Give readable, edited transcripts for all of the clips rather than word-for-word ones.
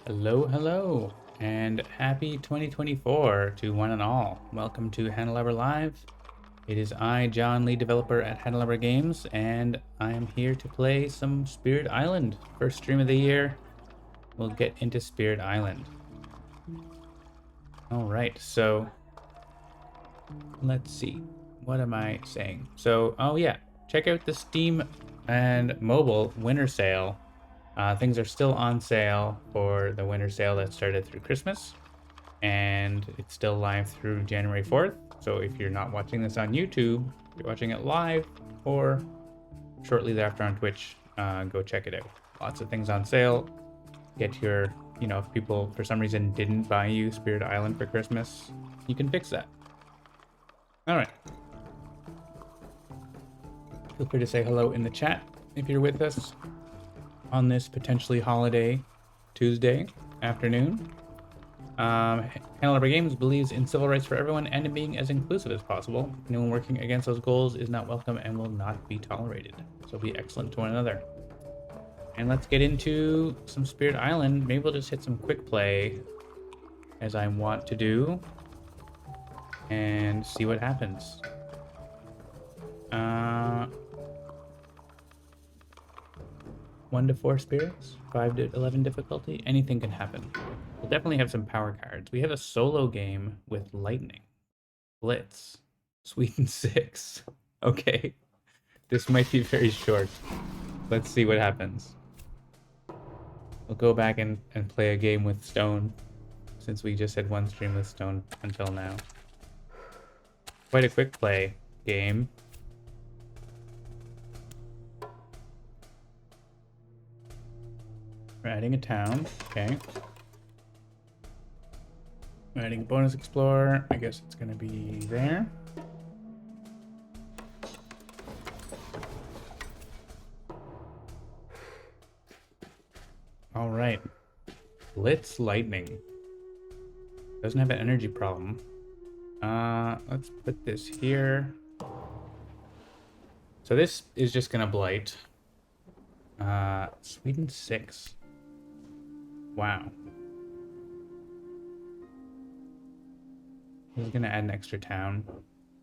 Hello, hello, and happy 2024 to one and all. Welcome to Handelabra Live. It is I, John, lead developer at Handelabra Games, and I am here to play some Spirit Island. First stream of the year. We'll get into Spirit Island. All right, so let's see. What am I saying? So, oh yeah, check out the Steam and mobile winter sale. Things are still on sale for the winter sale that started through Christmas, and it's still live through January 4th. So if you're not watching this on YouTube, you're watching it live or shortly thereafter on Twitch, go check it out. Lots of things on sale. Get your, if people for some reason didn't buy you Spirit Island for Christmas, you can fix that. All right. Feel free to say hello in the chat if you're with us on this potentially holiday Tuesday afternoon. Handelabra Games believes in civil rights for everyone and in being as inclusive as possible. Anyone working against those goals is not welcome and will not be tolerated. So be excellent to one another. And let's get into some Spirit Island. Maybe we'll just hit some quick play, as I want to do, and see what happens. 1 to 4 spirits, 5 to 11 difficulty. Anything can happen. We'll definitely have some power cards. We have a solo game with lightning, blitz, Sweden 6. Okay, this might be very short. Let's see what happens. We'll go back and play a game with stone, since we just had one stream with stone until now. Quite a quick play game. We're adding a town. Okay. We're adding a bonus explorer. I guess it's gonna be there. All right. Blitz lightning. Doesn't have an energy problem. Let's put this here. So this is just gonna blight. Sweden 6. Wow. This is gonna add an extra town.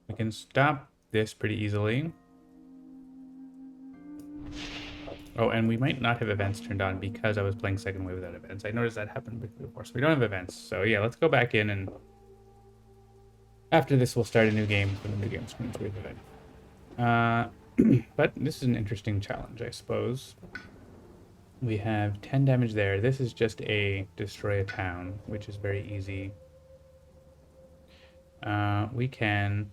We can stop this pretty easily. Oh, and we might not have events turned on because I was playing second wave without events. I noticed that happened before, so we don't have events. So yeah, let's go back in, and after this we'll start a new game for the new game screen with event. But this is an interesting challenge, I suppose. We have 10 damage there. This is just a destroy a town, which is very easy. We can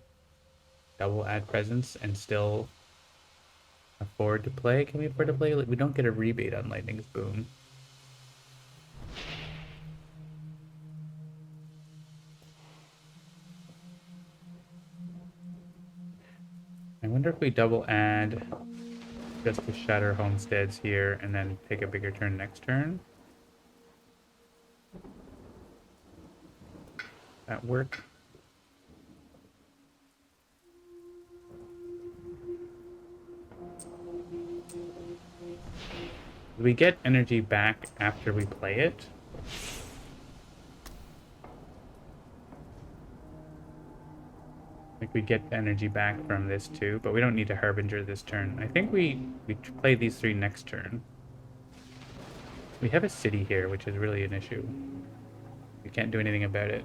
double add presence and still afford to play. Can we afford to play? We don't get a rebate on Lightning's Boom. I wonder if we double add just to shatter homesteads here and then take a bigger turn next turn. That work? We get energy back after we play it. Like we get energy back from this too, but we don't need a Harbinger this turn. I think we play these 3 next turn. We have a city here, which is really an issue. We can't do anything about it.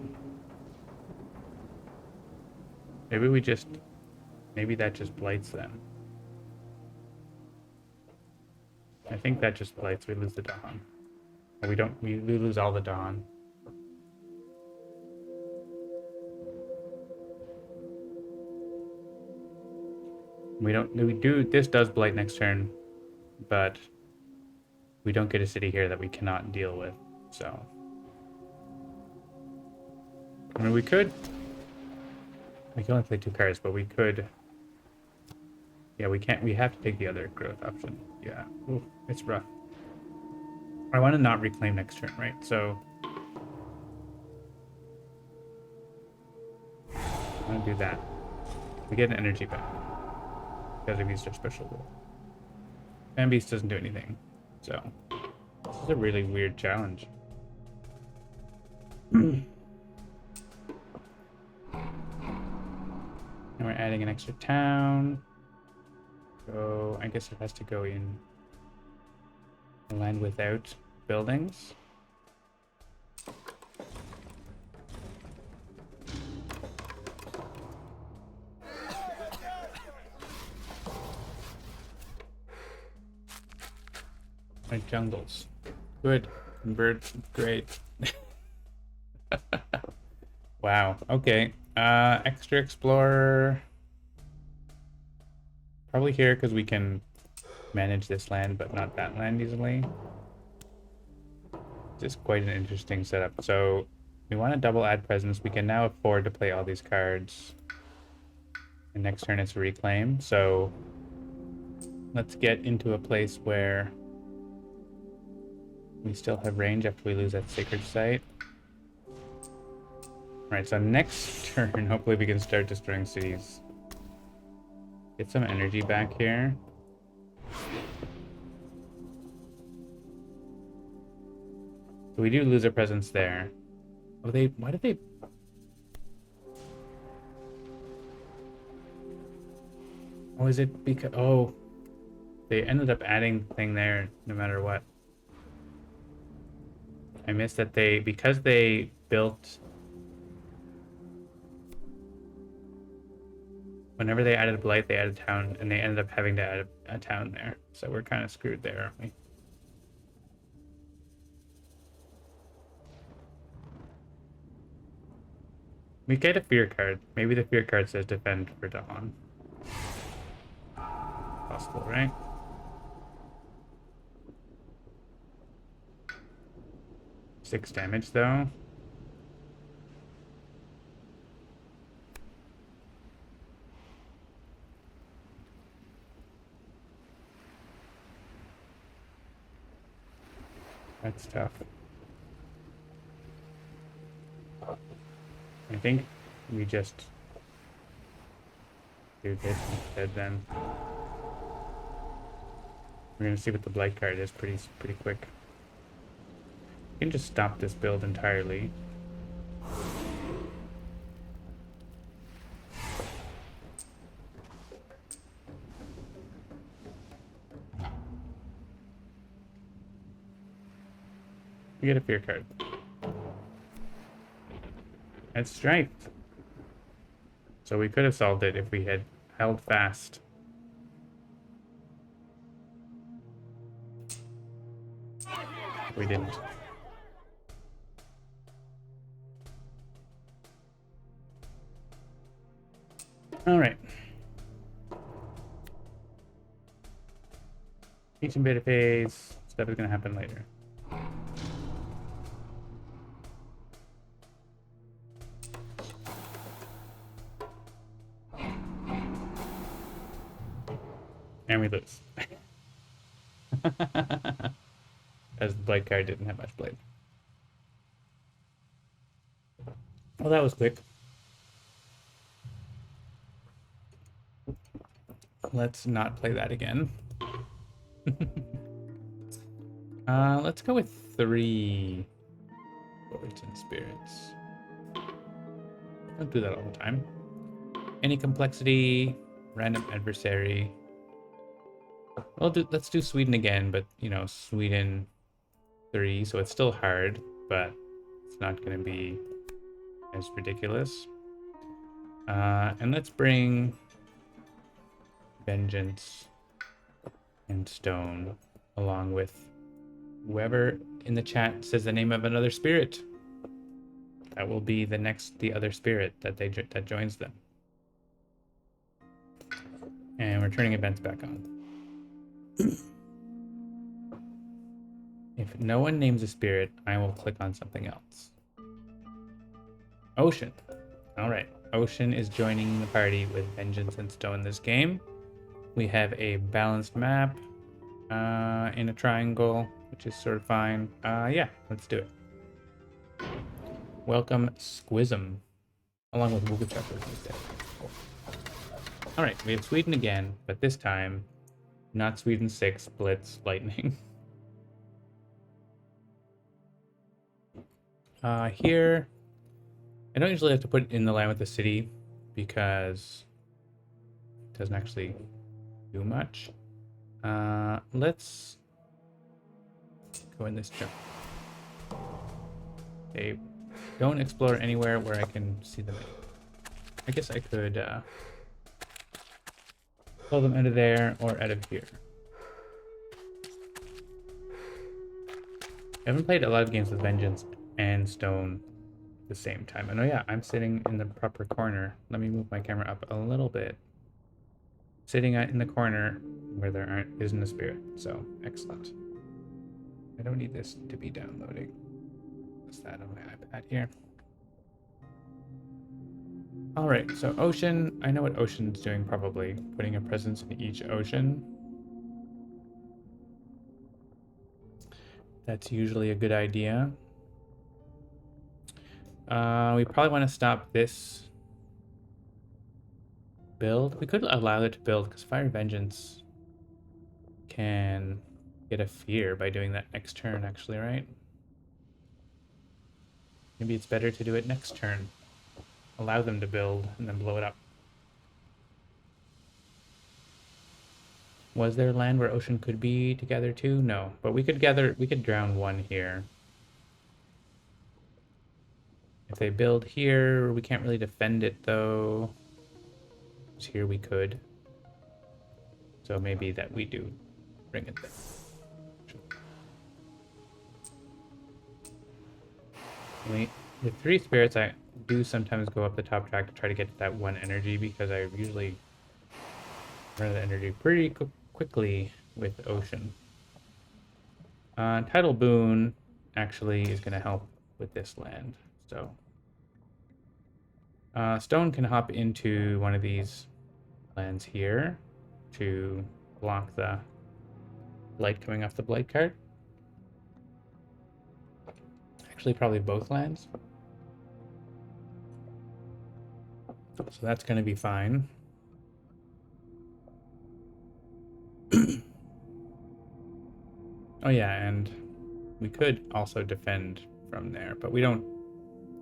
Maybe that just blights them. I think that just blights. We lose the Dawn. Or we lose all the Dawn. This does blight next turn, but we don't get a city here that we cannot deal with, so. I mean, we can only play 2 cards, but we could. Yeah, we can't. We have to take the other growth option. Yeah, ooh, it's rough. I want to not reclaim next turn, right? So I'm gonna do that. We get an energy back because we used our special rule. Fan Beast doesn't do anything, so this is a really weird challenge. And we're adding an extra town. So I guess it has to go in land without buildings. Like jungles. Good. Birds, great. Wow. Okay. Extra explorer. Probably here because we can manage this land, but not that land easily. Just quite an interesting setup. So we want to double add presence. We can now afford to play all these cards. And next turn it's reclaim. So let's get into a place where we still have range after we lose that sacred site. Alright, so next turn, hopefully we can start destroying cities. Get some energy back here. So we do lose our presence there. Oh, why did they... Oh, is it because... Oh, they ended up adding the thing there no matter what. I missed that because they built... Whenever they added Blight, they added town, and they ended up having to add a town there. So we're kind of screwed there, aren't we? We get a fear card. Maybe the fear card says defend for Dawn. Possible, right? Six damage, though. That's tough. I think we just do this instead then. We're gonna see what the blight card is pretty quick. We can just stop this build entirely. We get a fear card. That's striped. So we could have solved it if we had held fast. We didn't. All right. Ancient beta phase. Stuff is going to happen later. And we lose. As the blight card didn't have much blade. Well, that was quick. Let's not play that again. Let's go with 3 Lords and Spirits. Don't do that all the time. Any complexity, random adversary. Let's do Sweden again, but you know, Sweden 3, so it's still hard, but it's not going to be as ridiculous. And let's bring Vengeance and Stone along with whoever in the chat says the name of another spirit. That will be the other spirit that joins them. And we're turning events back on. If no one names a spirit, I will click on something else. Ocean. All right. Ocean is joining the party with Vengeance and Stone this game. We have a balanced map in a triangle, which is sort of fine. Yeah, let's do it. Welcome, Squism, along with Woogachukka instead. All right, we have Sweden again, but this time, not Sweden 6, Blitz, Lightning. Here, I don't usually have to put in the line with the city because it doesn't actually do much. Let's go in this jump. They don't explore anywhere where I can see them. I guess I could pull them out of there or out of here. I haven't played a lot of games with Vengeance and Stone at the same time. And oh yeah, I'm sitting in the proper corner. Let me move my camera up a little bit. Sitting in the corner where there isn't a spirit. So, excellent. I don't need this to be downloading. What's that on my iPad here? Alright, so ocean. I know what ocean's doing probably. Putting a presence in each ocean. That's usually a good idea. We probably want to stop this build. We could allow it to build because Fire Vengeance can get a fear by doing that next turn, actually, right? Maybe it's better to do it next turn. Allow them to build and then blow it up. Was there land where ocean could be together too? No, but we could drown one here. If they build here, we can't really defend it though. So here we could. So maybe that we do bring it there. With 3 spirits, I do sometimes go up the top track to try to get to that 1 energy because I usually run out of energy pretty quickly with ocean. Tidal Boon actually is going to help with this land. So Stone can hop into one of these lands here to block the light coming off the Blight card. Actually, probably both lands. So that's going to be fine. Oh yeah, and we could also defend from there, but we're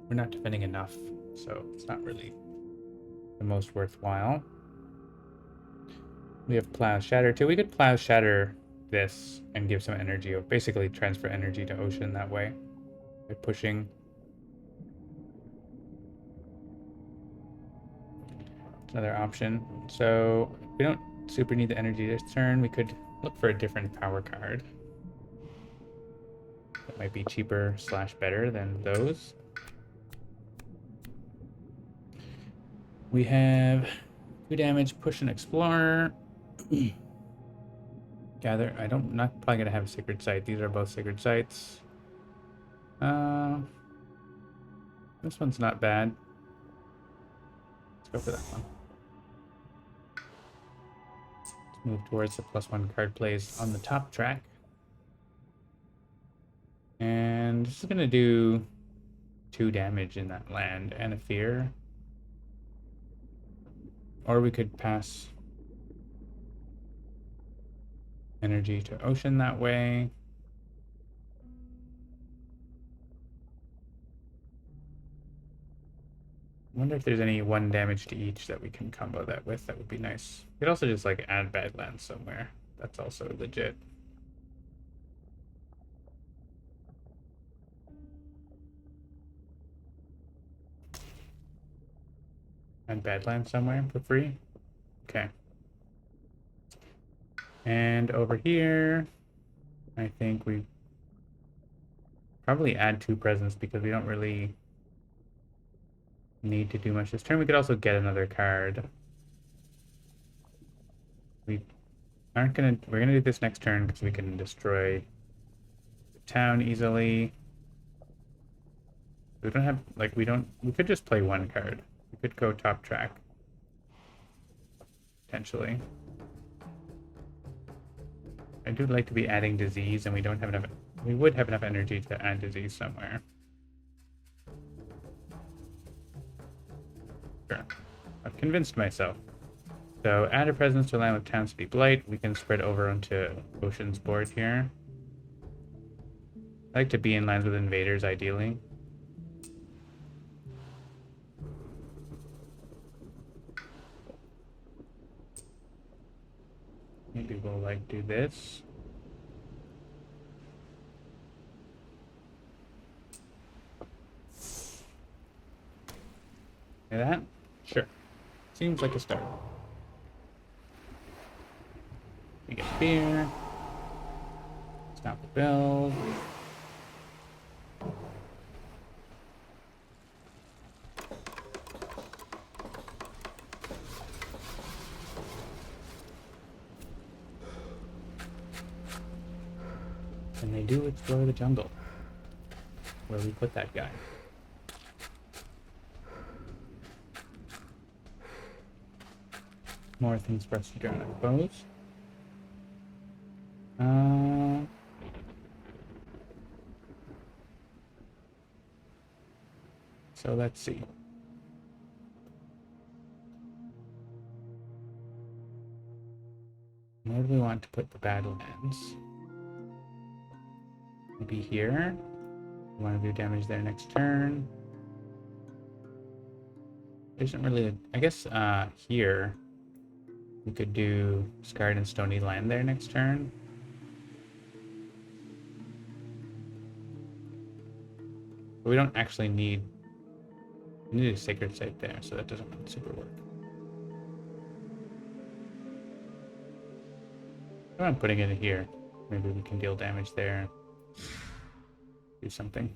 not defending enough, so it's not really the most worthwhile. We have Plow Shatter too. We could Plow Shatter this and give some energy, or basically transfer energy to ocean that way by pushing. Another option. So we don't super need the energy this turn. We could look for a different power card that might be cheaper / better than those. We have 2 damage, push an explorer. Gather. Not probably gonna have a sacred site. These are both sacred sites. This one's not bad. Let's go for that one. Let's move towards the +1 card plays on the top track. And this is gonna do 2 damage in that land and a fear. Or we could pass energy to ocean that way. I wonder if there's any 1 damage to each that we can combo that with. That would be nice. We could also just like add Badlands somewhere. That's also legit. Add Badlands somewhere for free. Okay. And over here, I think we probably add 2 presents because we don't really need to do much this turn. We could also get another card. We're gonna do this next turn because we can destroy the town easily. We don't have, like, we could just play 1 card. We could go top track. Potentially. I do like to be adding disease, and we don't have enough. We would have enough energy to add disease somewhere. Sure. I've convinced myself. So add a presence to land with Town City Blight. We can spread over onto Ocean's board here. I like to be in lands with invaders, ideally. Maybe we'll like do this. Like that? Sure. Seems like a start. We get beer. Stop the build. And they do explore the jungle. Where we put that guy. More things for us to drown, I suppose. So let's see. Where do we want to put the Badlands? Maybe here. We want to do damage there next turn. There isn't really, I guess here we could do Scarred and Stony Land there next turn. But we don't actually need, we need a Sacred Site there, so that doesn't super work. I'm putting it in here. Maybe we can deal damage there. Do something.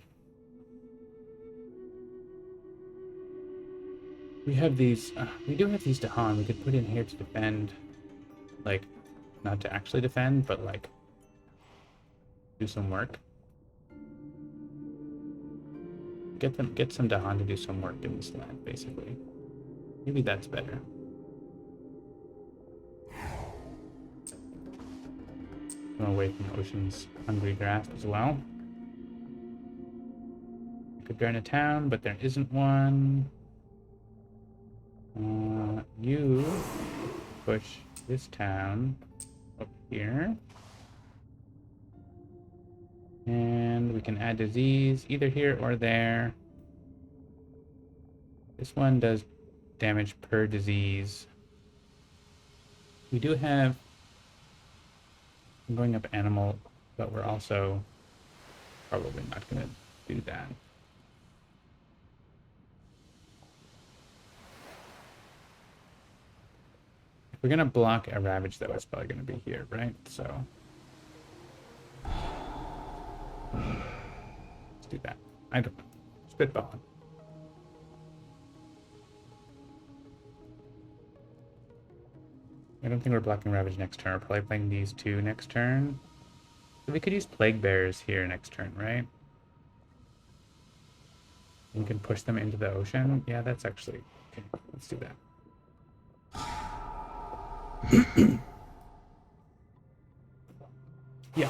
We have these, we do have these Dahan. We could put in here to defend. Like, not to actually defend, but like, do some work. Get some Dahan to do some work in this land, basically. Maybe that's better. Go away from the ocean's hungry grasp as well. Could burn a town, but there isn't one. You push this town up here. And we can add disease either here or there. This one does damage per disease. We do have going up animal, but we're also probably not going to do that. If we're going to block a ravage, though, it's probably going to be here, right? So let's do that. I don't know. Spitballing. I don't think we're blocking Ravage next turn. We're probably playing these two next turn. So we could use Plague Bears here next turn, right? We can push them into the ocean. Yeah, that's actually... Okay, let's do that. Yeah.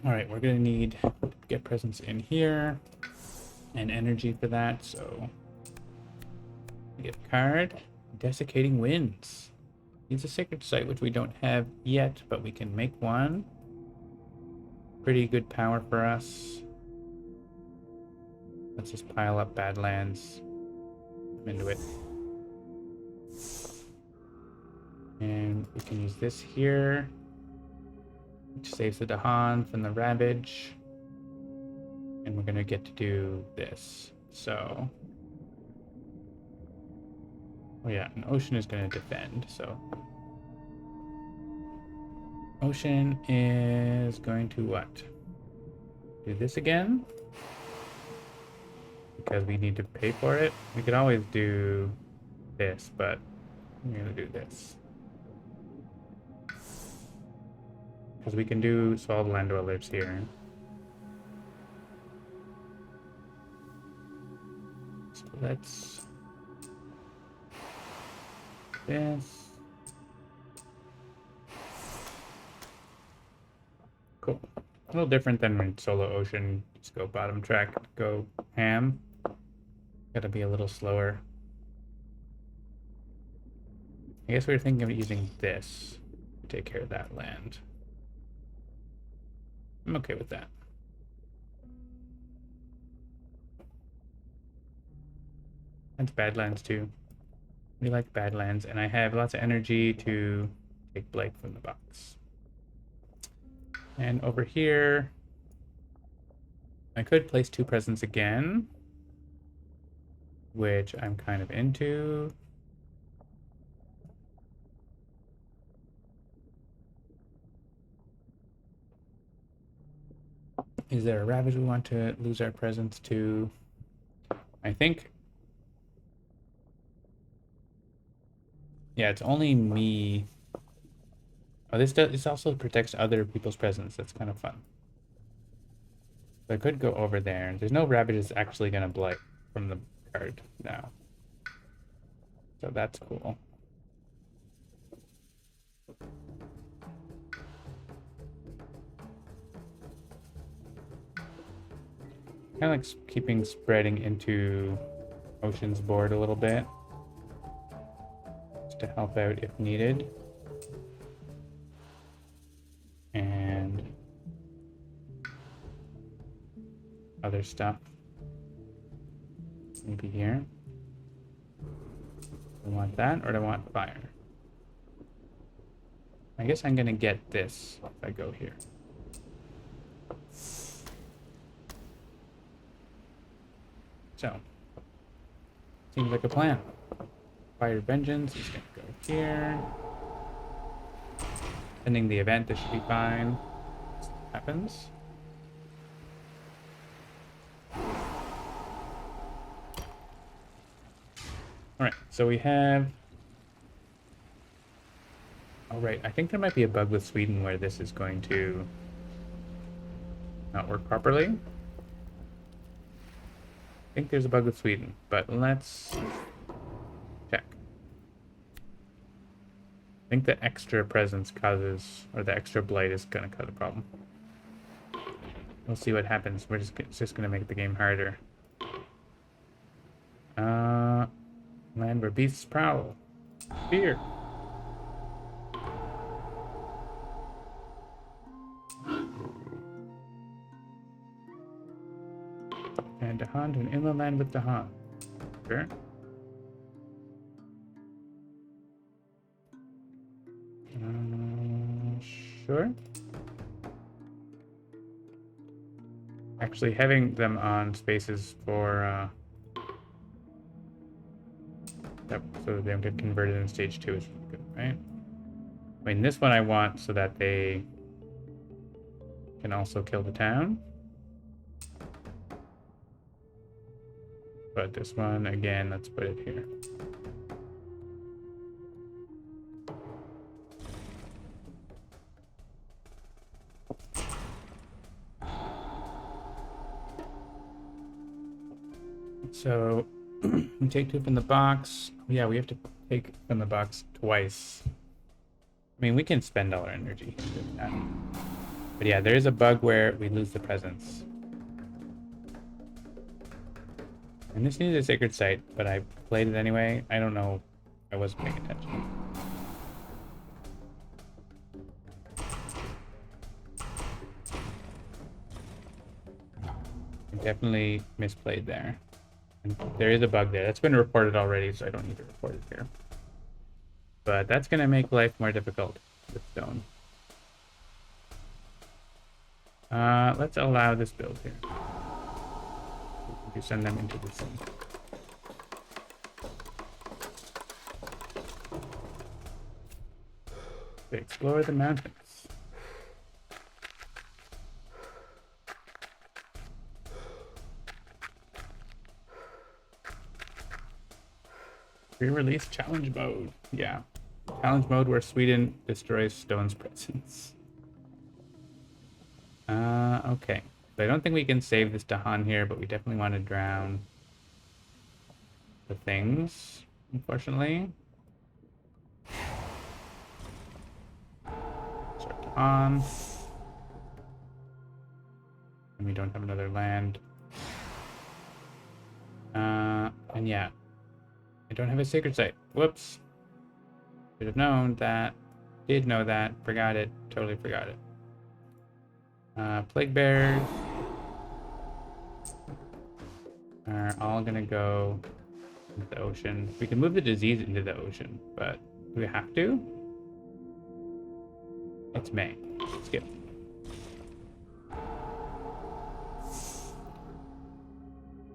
Alright, we're gonna need to get presence in here and energy for that, so we get a card. Desiccating Winds. Needs a Sacred Site, which we don't have yet, but we can make one. Pretty good power for us. Let's just pile up Badlands. I'm into it. And we can use this here, which saves the Dahan from the Ravage. And we're gonna get to do this. So, oh yeah, an Ocean is gonna defend, so. Ocean is going to what? Do this again? Because we need to pay for it. We could always do this, but I'm gonna do this. Because we can do Swallowed Land Dwellers here. So let's... this. Cool. A little different than when solo Ocean. Just go bottom track, go ham. Gotta be a little slower. I guess we were thinking of using this to take care of that land. I'm okay with that. That's Badlands too. We like Badlands, and I have lots of energy to take Blake from the box. And over here, I could place 2 presents again, which I'm kind of into. Is there a Ravage we want to lose our presents to? I think... Yeah, it's only me. Oh, this also protects other people's presents. That's kind of fun. So I could go over there. There's no Ravages actually going to blight from the card now. So that's cool. Kind of like keeping spreading into Ocean's board a little bit. Just to help out if needed. And other stuff. Maybe here. Do I want that or do I want fire? I guess I'm gonna get this if I go here. So, seems like a plan. Fire Vengeance is gonna go here. Ending the event, this should be fine. Happens. Alright, so we have... Alright, I think there might be a bug with Sweden where this is going to not work properly. I think there's a bug with Sweden, but let's check. I think the extra presence causes, or the extra blight is going to cause a problem. We'll see what happens. It's just going to make the game harder. Land where beasts prowl. Fear. And Dahan to an inland land with Dahan. Sure. Sure. Actually, having them on spaces for so that they don't get converted in stage 2 is good, right? I mean, this one I want so that they can also kill the town. But this one, again, let's put it here. So, we take 2 from the box. Yeah, we have to take from the box twice. I mean, we can spend all our energy doing that. But yeah, there is a bug where we lose the presence. And this needs a sacred site, but I played it anyway. I don't know. I wasn't paying attention. I definitely misplayed there. And there is a bug there. That's been reported already, so I don't need to report it here. But that's going to make life more difficult with stone. Let's allow this build here. To send them into the sea. To explore the mountains. Pre-release challenge mode. Yeah. Challenge mode where Sweden destroys Stone's presence. Okay. So I don't think we can save this Dahan here, but we definitely want to drown the things, unfortunately. Start Dahan. And we don't have another land. And yeah. I don't have a sacred site. Whoops. Should have known that. Did know that. Forgot it. Totally forgot it. Plague Bears are all gonna go into the ocean. We can move the disease into the ocean, but do we have to? It's May. Skip.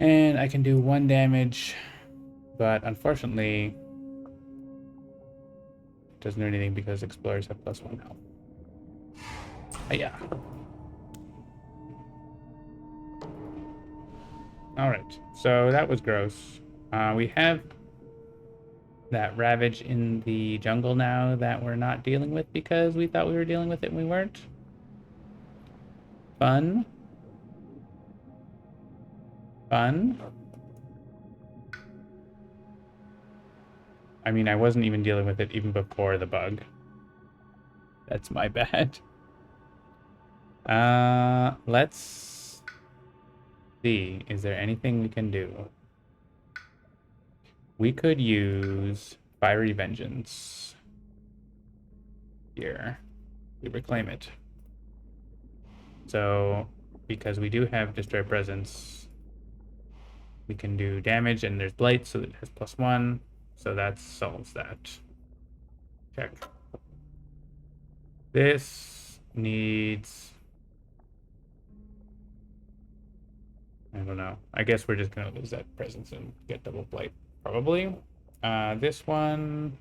And I can do 1 damage, but unfortunately, it doesn't do anything because explorers have +1 health. Yeah. Alright, so that was gross. We have that ravage in the jungle now that we're not dealing with because we thought we were dealing with it and we weren't. Fun. Fun. I mean, I wasn't even dealing with it even before the bug. That's my bad. Let's see. Is there anything we can do? We could use Fiery Vengeance. Here. We reclaim it. So, because we do have Destroy Presence, we can do damage, and there's Blight, so it has +1. So that solves that. Check. This needs... I don't know. I guess we're just going to lose that presence and get double Blight, probably. This one,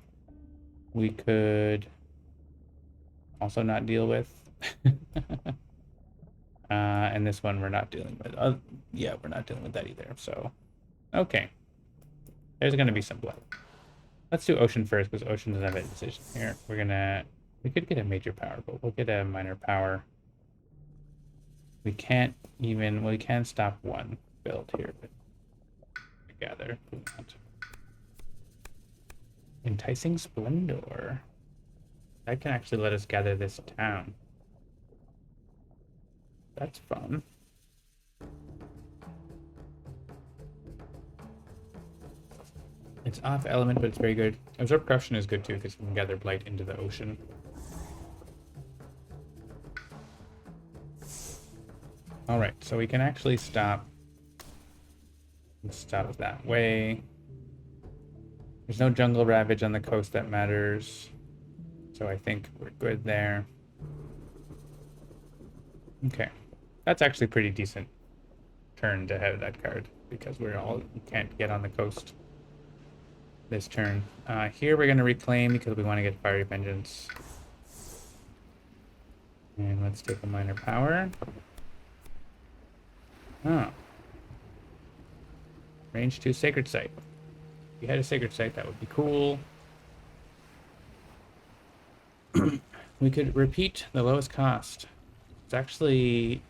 we could also not deal with. And this one we're not dealing with. Yeah, we're not dealing with that either. So, okay. There's going to be some Blight. Let's do Ocean first, because Ocean doesn't have a decision here. We're going to... We could get a major power, but we'll get a minor power. We can't even... Well, we can stop one build here, but... I gather. Enticing Splendor. That can actually let us gather this town. That's fun. It's off element, but it's very good. Absorb Corruption is good too, because you can gather Blight into the ocean. Alright, so we can actually stop that way. There's no jungle ravage on the coast that matters. So I think we're good there. Okay. That's actually pretty decent turn to have that card, because we can't get on the coast this turn. Here we're going to reclaim because we want to get Fiery Vengeance. And let's take a minor power. Oh. Range 2 Sacred Site. If we had a Sacred Site, that would be cool. We could repeat the lowest cost. It's actually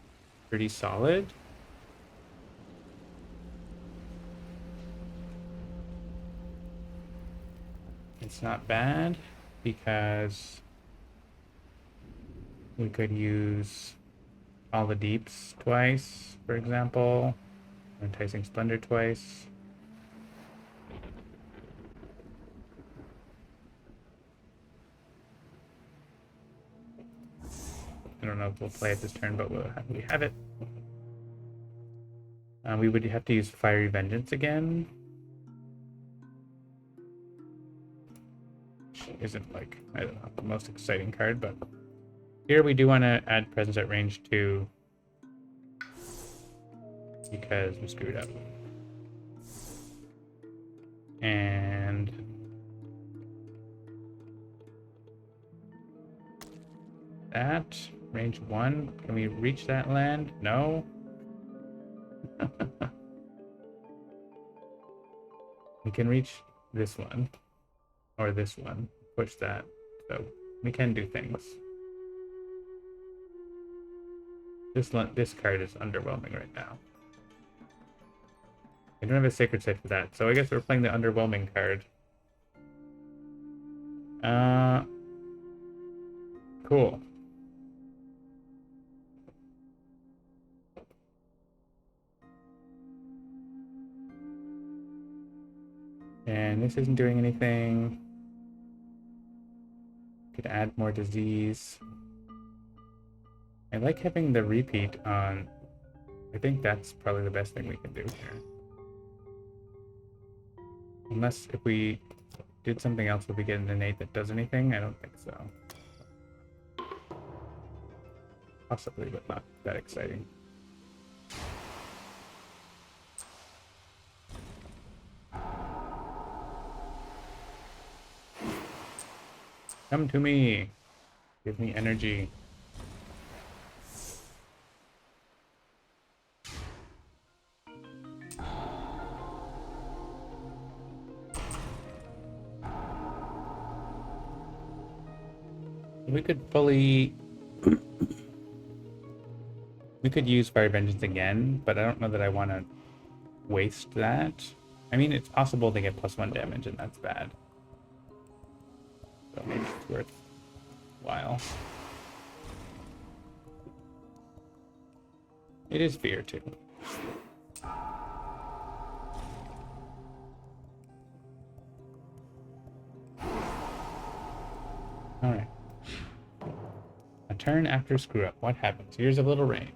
pretty solid. It's not bad because we could use all the deeps twice, for example, or Enticing Splendor twice. I don't know if we'll play it this turn, but we have it. We would have to use Fiery Vengeance again. Which isn't, like, I don't know, the most exciting card, but here we do want to add presence at range 2 because we screwed up. And that, range 1, can we reach that land? No. We can reach this one, or this one, push that, so we can do things. This card is underwhelming right now. I don't have a Sacred Site for that, so I guess we're playing the underwhelming card. Cool. And this isn't doing anything. Could add more disease. I like having the repeat on. I think that's probably the best thing we can do here. Unless if we did something else, would we get an innate that does anything? I don't think so. Possibly, but not that exciting. Come to me. Give me energy. We could fully... We could use Fire Vengeance again, but I don't know that I want to waste that. I mean, it's possible they get +1 damage, and that's bad. So maybe it's worthwhile. It is fear, too. Alright. A turn after screw up. What happens? Years of little rain.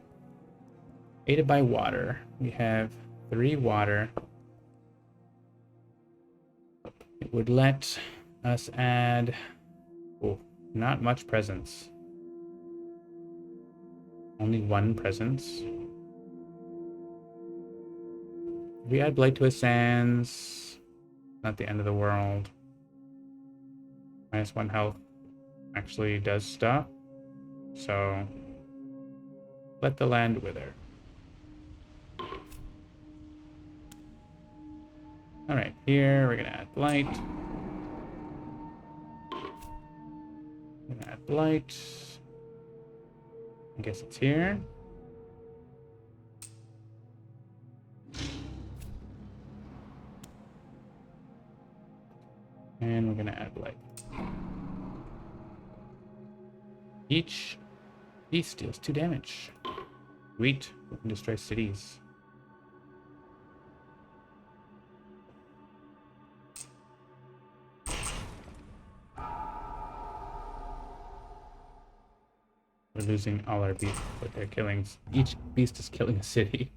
Aided by water. We have 3 water. It would let us add... Oh, not much presence. Only 1 presence. If we add Blight to his sands, not the end of the world. -1 health actually does stuff. So let the land wither. Alright, here we're gonna add Blight. We're gonna add Blight. I guess it's here. And we're gonna add Blight. Each beast deals 2 damage. Sweet. We can destroy cities. We're losing all our beasts, but they're killing... Each beast is killing a city.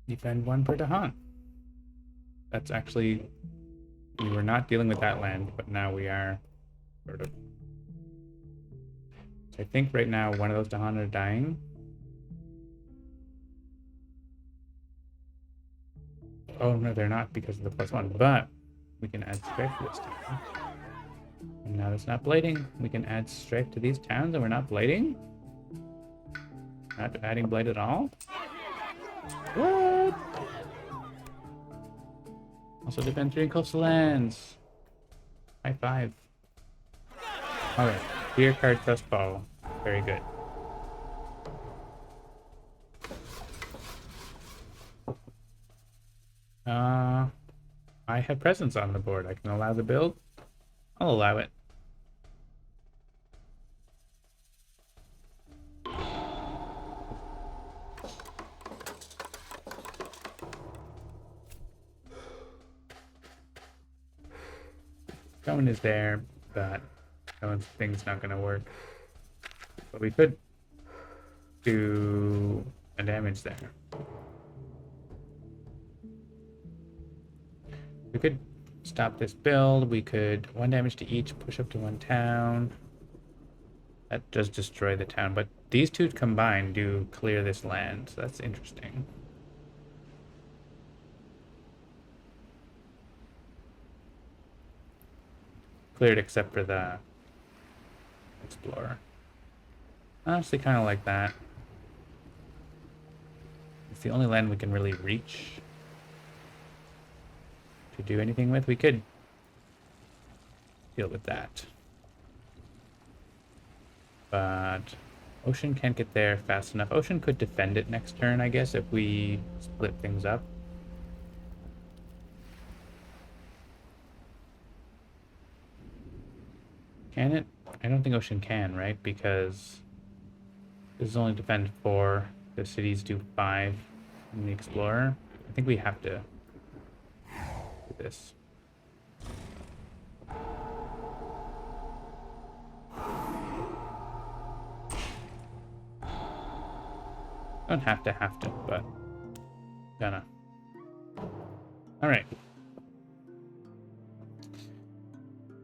Defend 1 per Dahan. That's actually... We were not dealing with that land, but now we are, sort of. So I think right now one of those Dahan are dying. Oh no, they're not because of the +1, but we can add strife to this town. And now it's not blighting. We can add strife to these towns and we're not blighting? Not adding blight at all? What? Also defend 3 coastal lands. High 5. Alright, Deer card thus fall. Very good. I have presence on the board. I can allow the build. I'll allow it. Stone is there, but that thing's not going to work. But we could do a damage there. We could stop this build. We could 1 damage to each, push up to 1 town. That does destroy the town, but these 2 combined do clear this land, so that's interesting. Cleared except for the Explorer. Honestly, kind of like that. It's the only land we can really reach to do anything with. We could deal with that. But Ocean can't get there fast enough. Ocean could defend it next turn, I guess, if we split things up. Can it? I don't think Ocean can, right? Because this is only defend 4. The cities do 5 in the Explorer. I think we have to do this. Don't have to, but gonna. All right.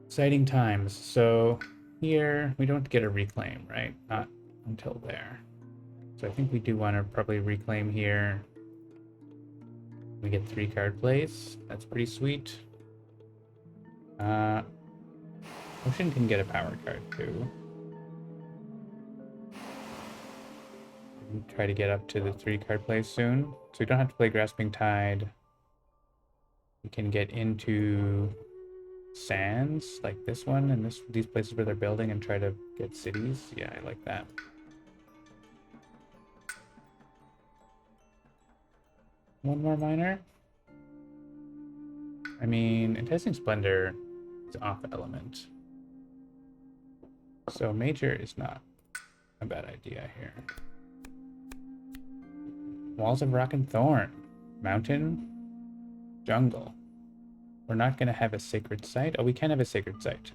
Exciting times. So here we don't get a reclaim, right? Not until there. So I think we do want to probably reclaim here. We get 3 card plays. That's pretty sweet. Ocean can get a power card too. Try to get up to the 3 card plays soon. So we don't have to play Grasping Tide. We can get into sands like this one and these places where they're building and try to get cities. Yeah, I like that. One more minor. I mean, Enticing Splendor is off element. So major is not a bad idea here. Walls of Rock and Thorn. Mountain. Jungle. We're not going to have a Sacred Site. Oh, we can have a Sacred Site.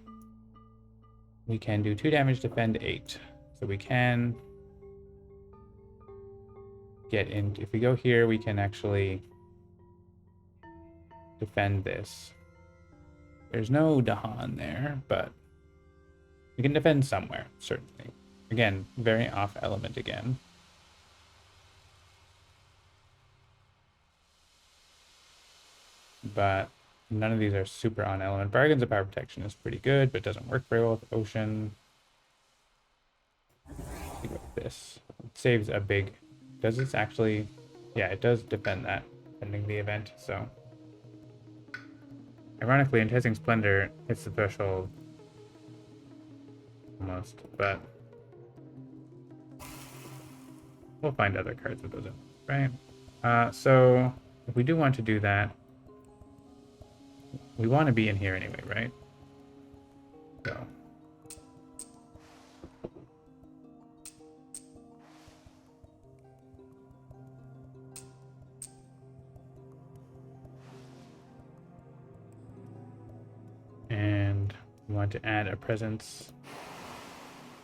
We can do 2 damage, defend 8. So we can get in. If we go here, we can actually defend this. There's no Dahan there, but we can defend somewhere, certainly. Again, very off element again. But none of these are super on element. Bargains of Power Protection is pretty good, but doesn't work very well with Ocean. Let's see about this. It saves a big... Does this actually... Yeah, it does defend that, defending the event, so... Ironically, Enticing Splendor hits the threshold. Almost, but... We'll find other cards with those in, right? So, if we do want to do that, we want to be in here anyway, right? So... And we want to add a presence.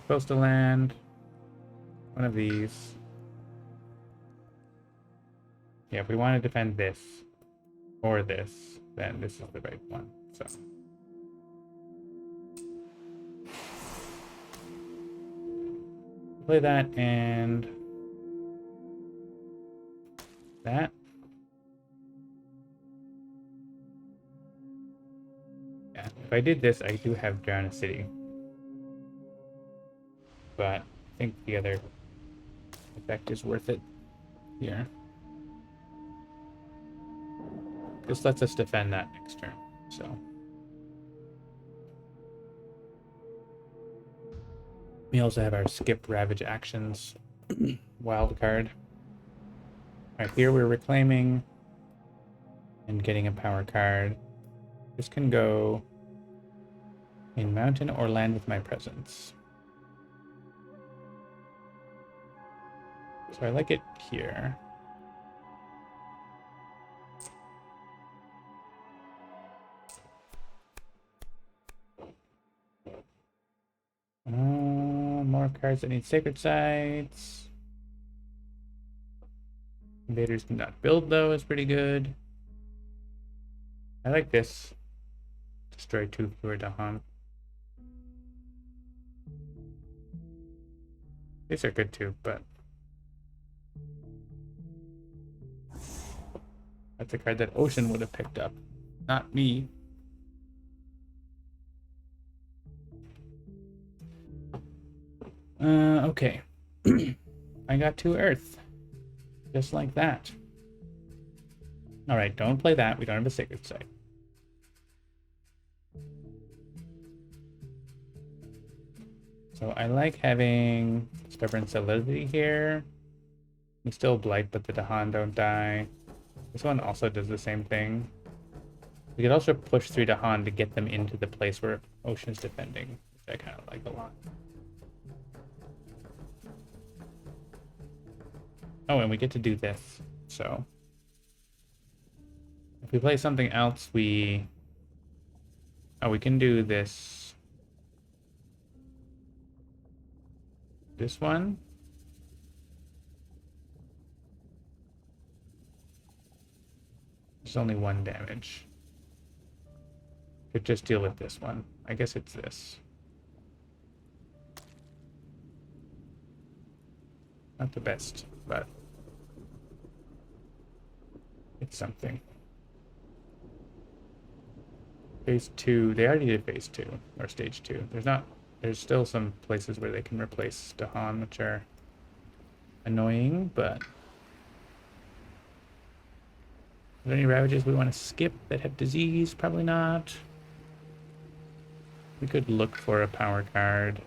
Coastal land. One of these. Yeah, if we want to defend this or this, then this is the right one. So play that and that. Yeah, if I did this, I do have Drown a City. But I think the other effect is worth it here. This lets us defend that next turn, so. We also have our skip Ravage actions. Wild card. Alright, here we're reclaiming and getting a power card. This can go in mountain or land with my presence. So I like it here. More cards that need sacred sites. Invaders cannot build though is pretty good. I like this. Destroy 2 fewer Dahan. These are good too, but that's a card that Ocean would have picked up, not me. Okay. I got 2 Earth. Just like that. Alright, don't play that. We don't have a Sacred Site. So I like having Stubborn Solidity here. We still Blight, but the Dahan don't die. This one also does the same thing. We could also push 3 Dahan to get them into the place where Ocean is defending, which I kind of like a lot. Oh, and we get to do this, so... If we play something else, we... Oh, we can do this... This one? There's only 1 damage. Could just deal with this one. I guess it's this. Not the best, but it's something. Phase 2, they already did phase 2, or stage 2. There's still some places where they can replace Dahan, which are annoying, but... Are there any ravages we want to skip that have disease? Probably not. We could look for a power card.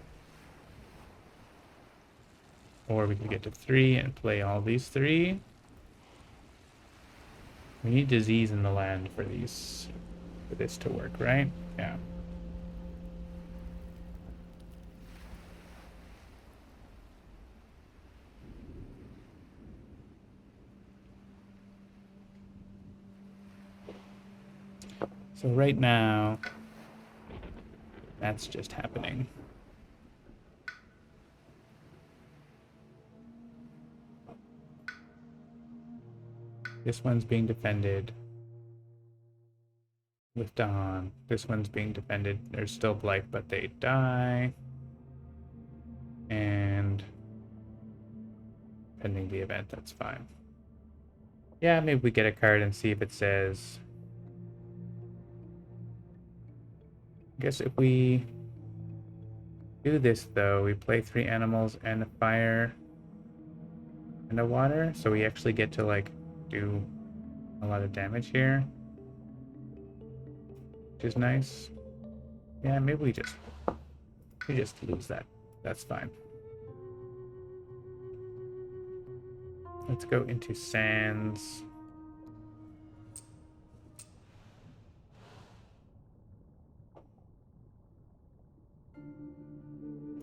Or we could get to 3 and play all these 3. We need disease in the land for this to work, right? Yeah. So right now, that's just happening. This one's being defended with Dawn. This one's being defended. There's still Blight, but they die. And pending the event, that's fine. Yeah, maybe we get a card and see if it says... I guess if we do this, though, we play 3 animals and a fire and a water, so we actually get to, like, do a lot of damage here, which is nice. Yeah, maybe we just lose that. That's fine. Let's go into Sands.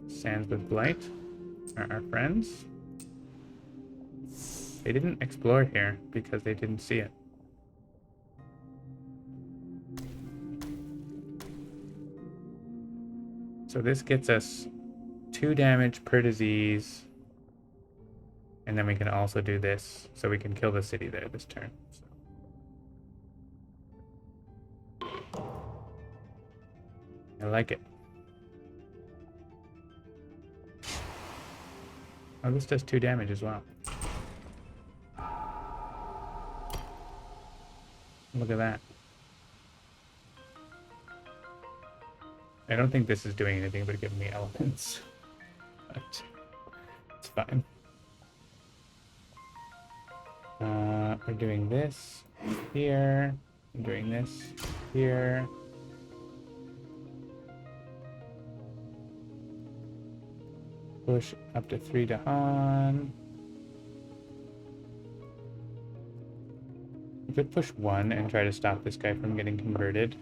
Sands with Blight are our friends. They didn't explore here because they didn't see it. So this gets us 2 damage per disease. And then we can also do this, so we can kill the city there this turn. So. I like it. Oh, this does 2 damage as well. Look at that. I don't think this is doing anything but giving me elements. But it's fine. We're doing this here. I'm doing this here. Push up to 3 to Han. We could push 1 and try to stop this guy from getting converted.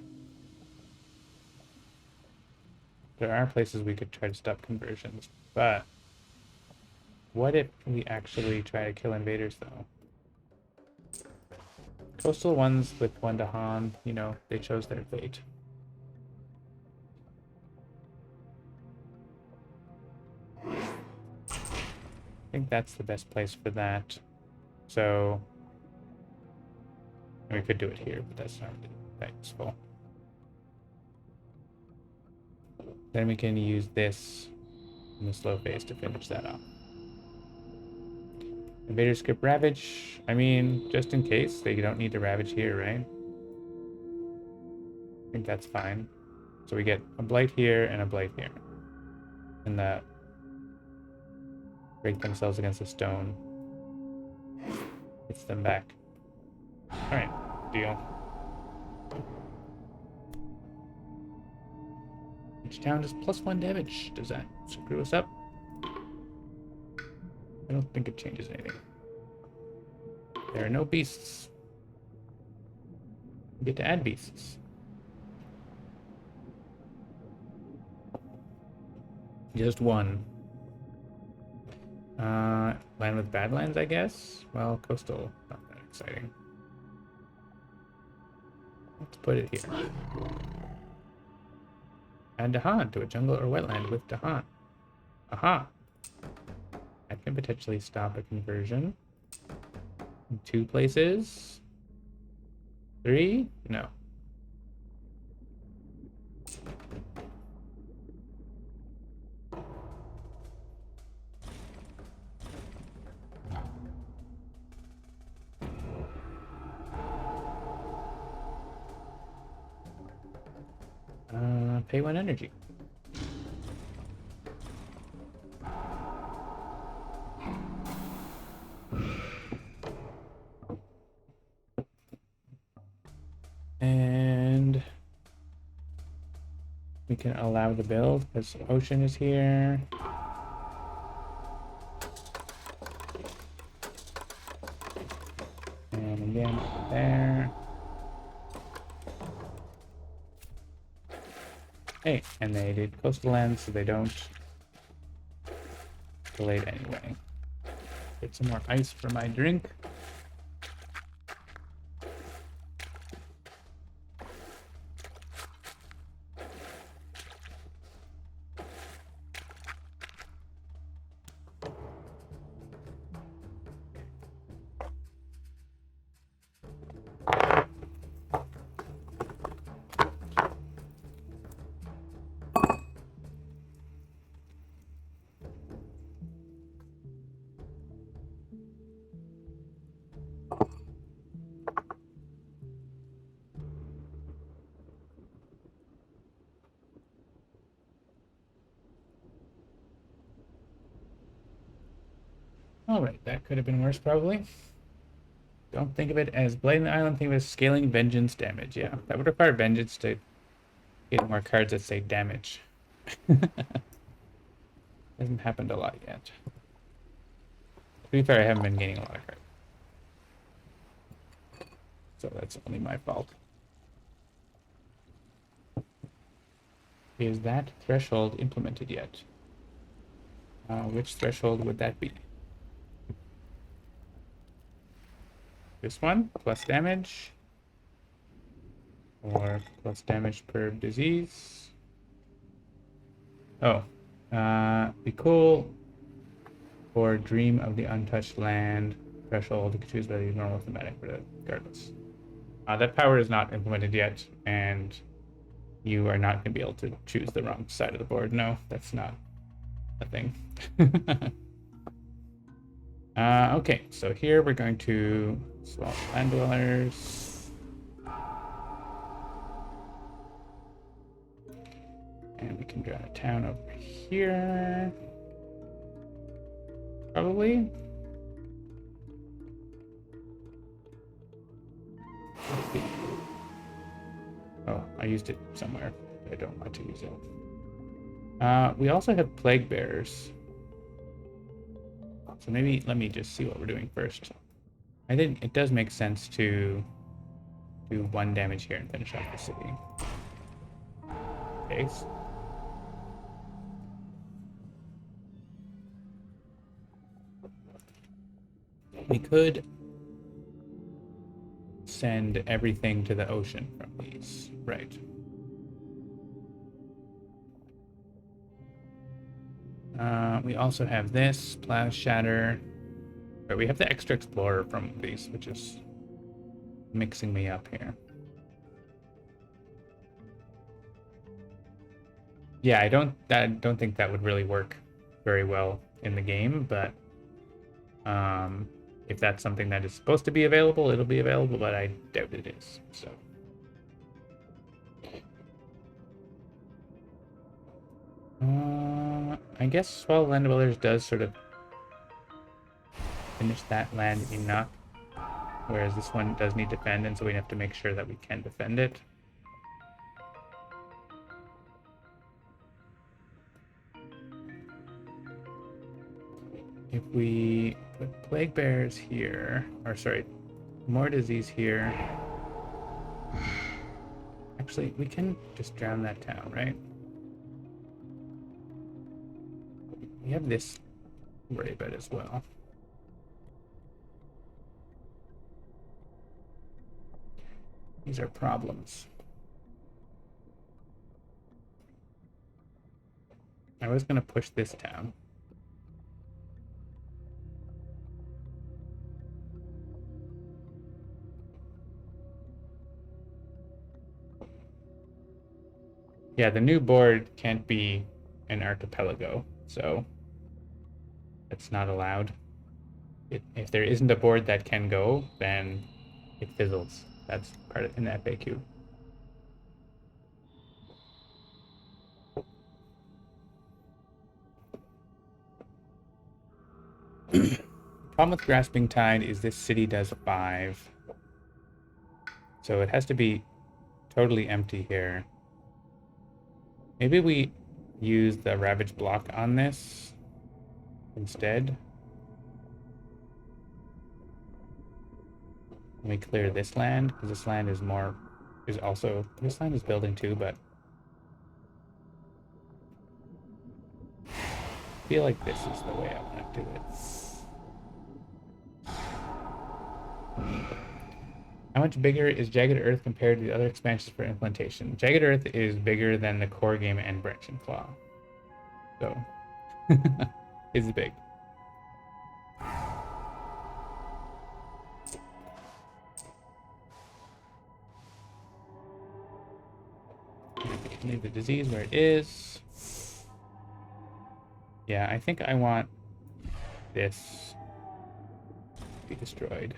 There are places we could try to stop conversions, but what if we actually try to kill invaders, though? Coastal ones with 1 to Han, you know, they chose their fate. I think that's the best place for that. So we could do it here, but that's not really that useful. Then we can use this in the slow phase to finish that off. Invaders skip Ravage. I mean, just in case, they don't need to Ravage here, right? I think that's fine. So we get a Blight here and a Blight here. And that break themselves against a stone. Hits them back. Alright, deal. Each town does +1 damage. Does that screw us up? I don't think it changes anything. There are no beasts. We get to add beasts. Just 1. Land with Badlands, I guess? Well, coastal, not that exciting. Let's put it here. Add Dahan to a jungle or wetland with Dahan. Aha! That can potentially stop a conversion in 2 places. 3? No. Pay 1 energy. And we can allow the build because ocean is here. And again, there. Hey, and they did coastal lands, so they don't delayed anyway. Get some more ice for my drink. Alright, that could have been worse probably. Don't think of it as blading the island, think of it as scaling vengeance damage. Yeah, that would require vengeance to get more cards that say damage. Hasn't happened a lot yet. To be fair, I haven't been gaining a lot of cards. So that's only my fault. Is that threshold implemented yet? Which threshold would that be? This one, plus damage. Or plus damage per disease. Oh, be cool. Or Dream of the Untouched Land threshold. You can choose whether you normal or thematic, regardless. That power is not implemented yet, and you are not going to be able to choose the wrong side of the board. No, that's not a thing. Okay, so here we're going to swap land dwellers. And we can draw a town over here. Probably. Let's see. Oh, I used it somewhere. I don't want to use it. We also have plague bearers. So maybe let me just see what we're doing first. I think it does make sense to do 1 damage here and finish off the city. Okay. We could send everything to the ocean from these, right? We also have this, Blast Shatter. But we have the extra Explorer from these, which is mixing me up here. Yeah, I don't think that would really work very well in the game, but if that's something that is supposed to be available, it'll be available, but I doubt it is, so. I guess Swallow Land Dwellers does sort of finish that land enough, whereas this one does need defend, and so we have to make sure that we can defend it. If we put Plague Bears here, or sorry, more disease here. Actually, we can just drown that town, right? We have this to worry about as well. These are problems. I was going to push this town. Yeah, the new board can't be an archipelago, so that's not allowed. If there isn't a board that can go, then it fizzles. That's part of in the FAQ. The problem with Grasping Tide is this city does 5. So it has to be totally empty here. Maybe we use the Ravage block on this instead. Let me clear this land, because this land is more, is also, this land is building too, but I feel like this is the way I want to do it. How much bigger is Jagged Earth compared to the other expansions for implementation? Jagged Earth is bigger than the core game and Branch and Claw. So, it's big. Leave the disease where it is. Yeah, I think I want this to be destroyed.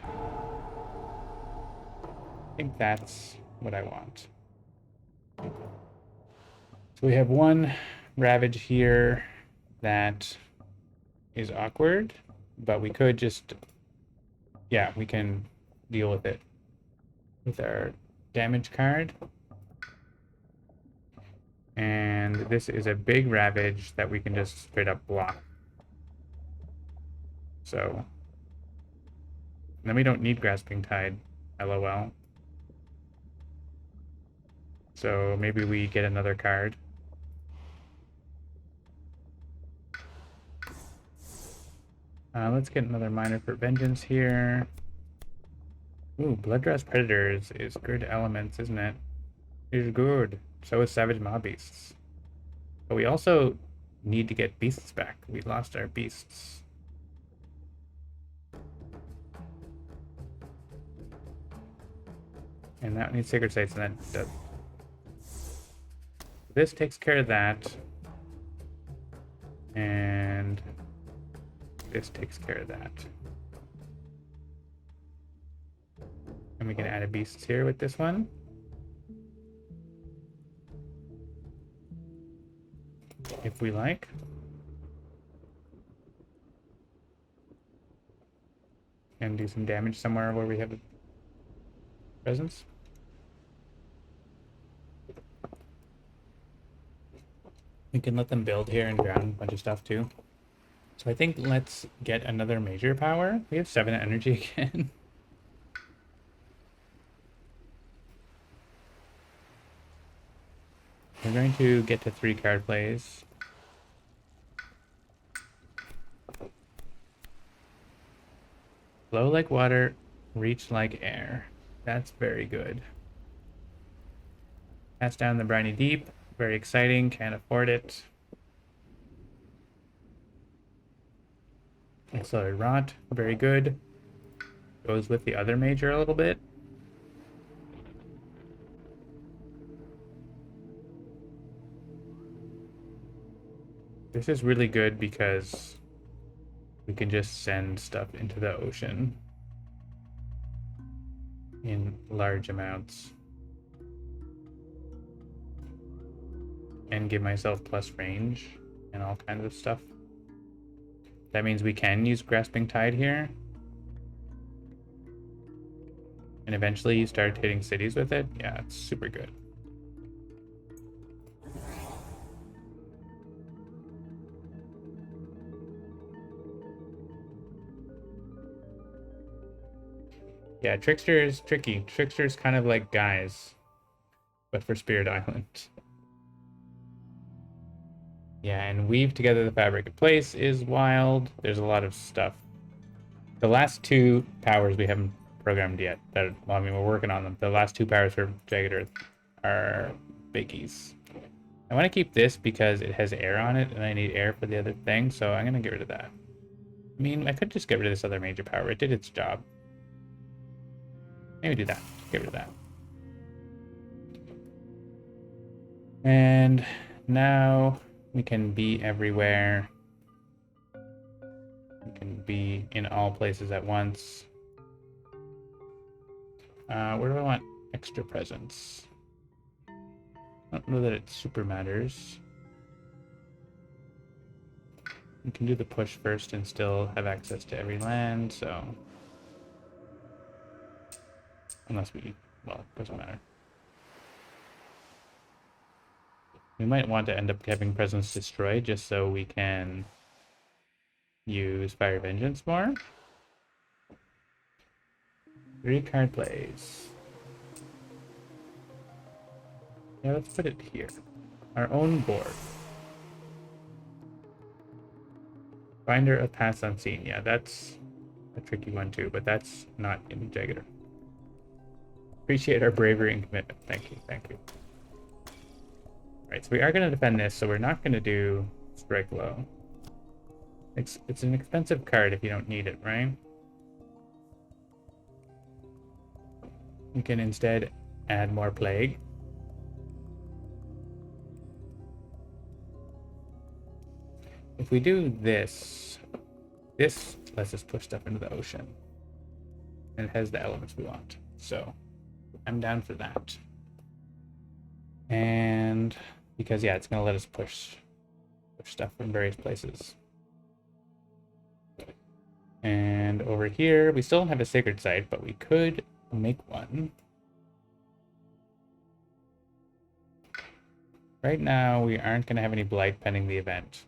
I think that's what I want. So we have one Ravage here that is awkward, but we could just, yeah, we can deal with it with our damage card. And this is a big Ravage that we can just straight up block. So then we don't need Grasping Tide, LOL. So maybe we get another card. Let's get another Miner for Vengeance here. Ooh, Bloodrust Predators is good elements, isn't it? It's good. So is Savage Mob Beasts. But we also need to get beasts back. We lost our beasts. And that needs Sacred Sites, and that does. This takes care of that. And this takes care of that. And we can add a beast here with this one. If we like. And do some damage somewhere where we have a presence. We can let them build here and ground a bunch of stuff too. So I think let's get another major power. We have 7 energy again. We're going to get to 3 card plays. Flow like water, reach like air. That's very good. Pass down the briny deep. Very exciting. Can't afford it. Accelerated Rot. Very good. Goes with the other major a little bit. This is really good because we can just send stuff into the ocean in large amounts. And give myself plus range and all kinds of stuff. That means we can use Grasping Tide here. And eventually you start hitting cities with it. Yeah, it's super good. Yeah, Trickster is tricky. Trickster is kind of like Guise, but for Spirit Island. Yeah, and Weave Together the Fabric of Place is wild. There's a lot of stuff. The last 2 powers we haven't programmed yet. Well, I mean, we're working on them. The last 2 powers for Jagged Earth are biggies. I want to keep this because it has air on it, and I need air for the other thing, so I'm going to get rid of that. I mean, I could just get rid of this other major power. It did its job. Maybe do that. Get rid of that. And now we can be everywhere. We can be in all places at once. Where do I want extra presence? I don't know that it super matters. We can do the push first and still have access to every land, so... Unless we... well, it doesn't matter. We might want to end up having presence destroyed just so we can use Fire Vengeance more. 3 card plays. Yeah, let's put it here. Our own board. Finder of Paths Unseen. Yeah, that's a tricky one too, but that's not in Jagger. Appreciate our bravery and commitment. Thank you, thank you. Alright, so we are going to defend this, so we're not going to do Strike Low. It's an expensive card if you don't need it, right? We can instead add more Plague. If we do this, this lets us push stuff into the ocean. And it has the elements we want. So I'm down for that. And because, yeah, it's going to let us push stuff from various places. And over here, we still don't have a sacred site, but we could make one. Right now, we aren't going to have any blight pending the event.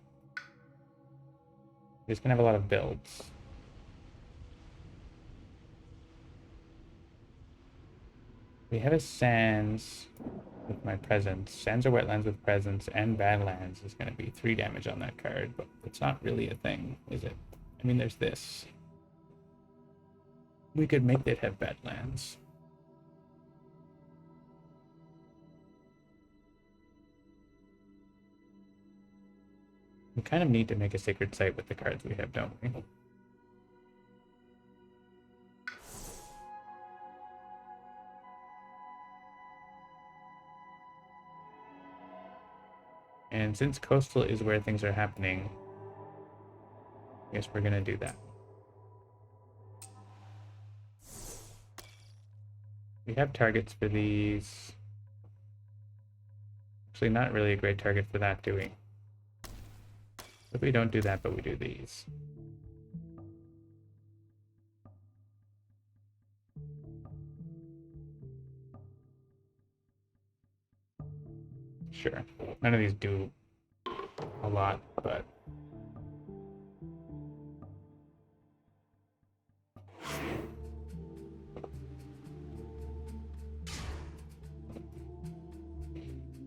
We're just going to have a lot of builds. We have a sands with my presence. Sands or wetlands with presence and badlands is going to be 3 damage on that card, but it's not really a thing, is it? I mean, there's this. We could make it have badlands. We kind of need to make a sacred site with the cards we have, don't we? And since coastal is where things are happening, I guess we're gonna do that. We have targets for these. Actually, not really a great target for that, do we? If we don't do that, but we do these. Sure. None of these do a lot, but...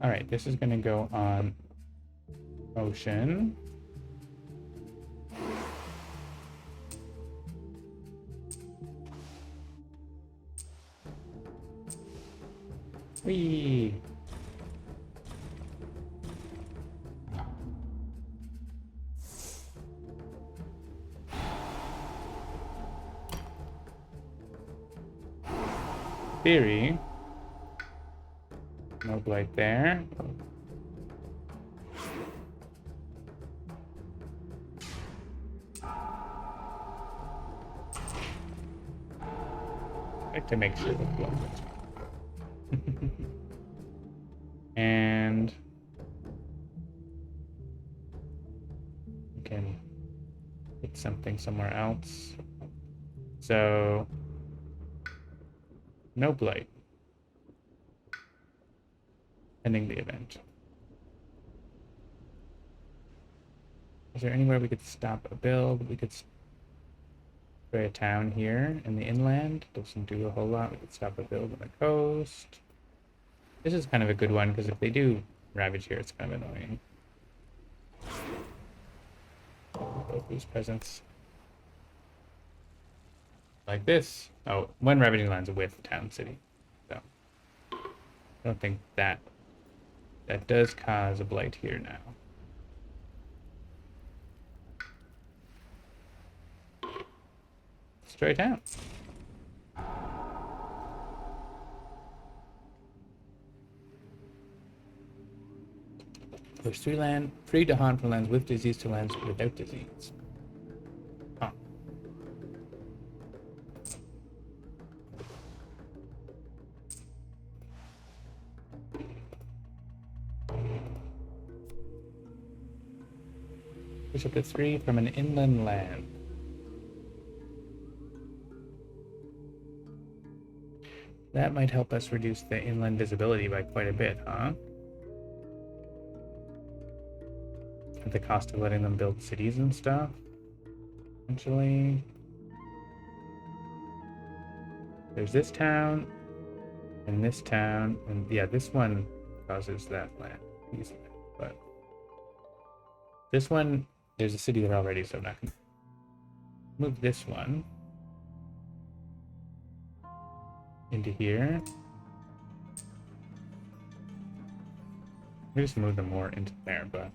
Alright, this is going to go on ocean. Whee! Theory. No blight there. I like to make sure the blood and we can hit something somewhere else. So no blight. Ending the event. Is there anywhere we could stop a build? We could spray a town here in the inland. Doesn't do a whole lot. We could stop a build on the coast. This is kind of a good one because if they do ravage here, it's kind of annoying. Both these presents. Like this. Oh, when ravaging lands with town city. So I don't think that does cause a blight here now. Destroy town. Push free to hunt from lands with disease to lands without disease. Huh. Push up to 3 from an inland land. That might help us reduce the inland visibility by quite a bit, huh? At the cost of letting them build cities and stuff. Potentially. There's this town, and this town, and yeah, this one causes that land. But this one, there's a city there already, so I'm not gonna move this one into here. We just move them more into there, but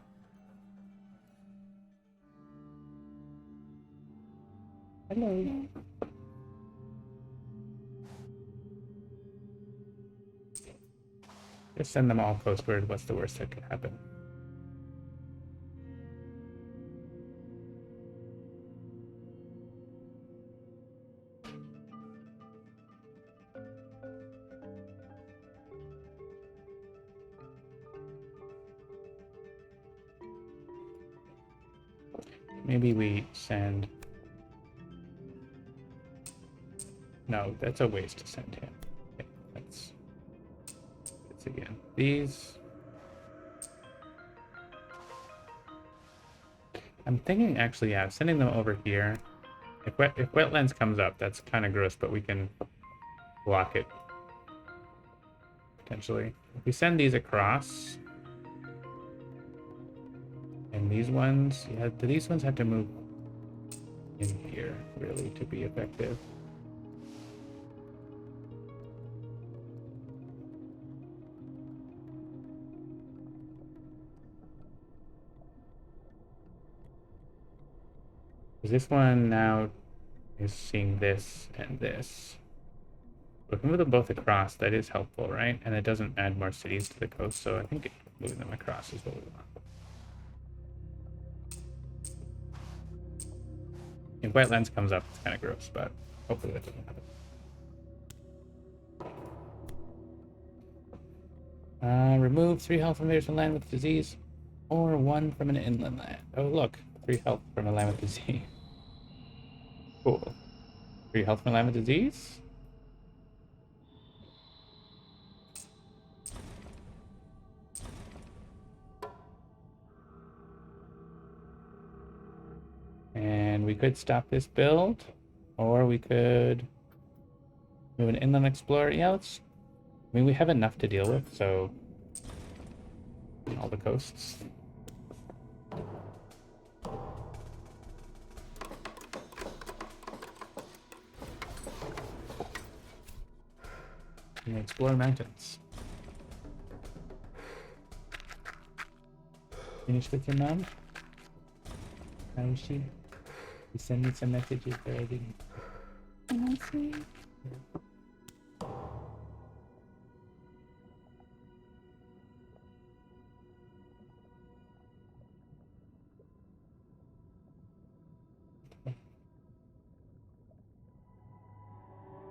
hello. Just send them all coastward. What's the worst that could happen? Maybe we send... No, that's a waste to send him. Okay, let's again. These... I'm thinking actually, yeah, sending them over here. If wetlands comes up, that's kind of gross, but we can block it potentially. If we send these across, and these ones, yeah, do these ones have to move in here really to be effective? This one now is seeing this and this. But if we move them both across, that is helpful, right? And it doesn't add more cities to the coast, so I think moving them across is what we want. If wetlands comes up, it's kind of gross, but hopefully that doesn't happen. Remove 3 health from there's a land with disease, or 1 from an inland land. Oh, look, 3 health from a land with disease. Cool. 3 health from a land with disease? And we could stop this build, or we could move an inland explorer. Yeah, let's... I mean, we have enough to deal with, so... all the coasts. And explore mountains. Finish with your mom? How is she? You send me some messages that I didn't. Can I see?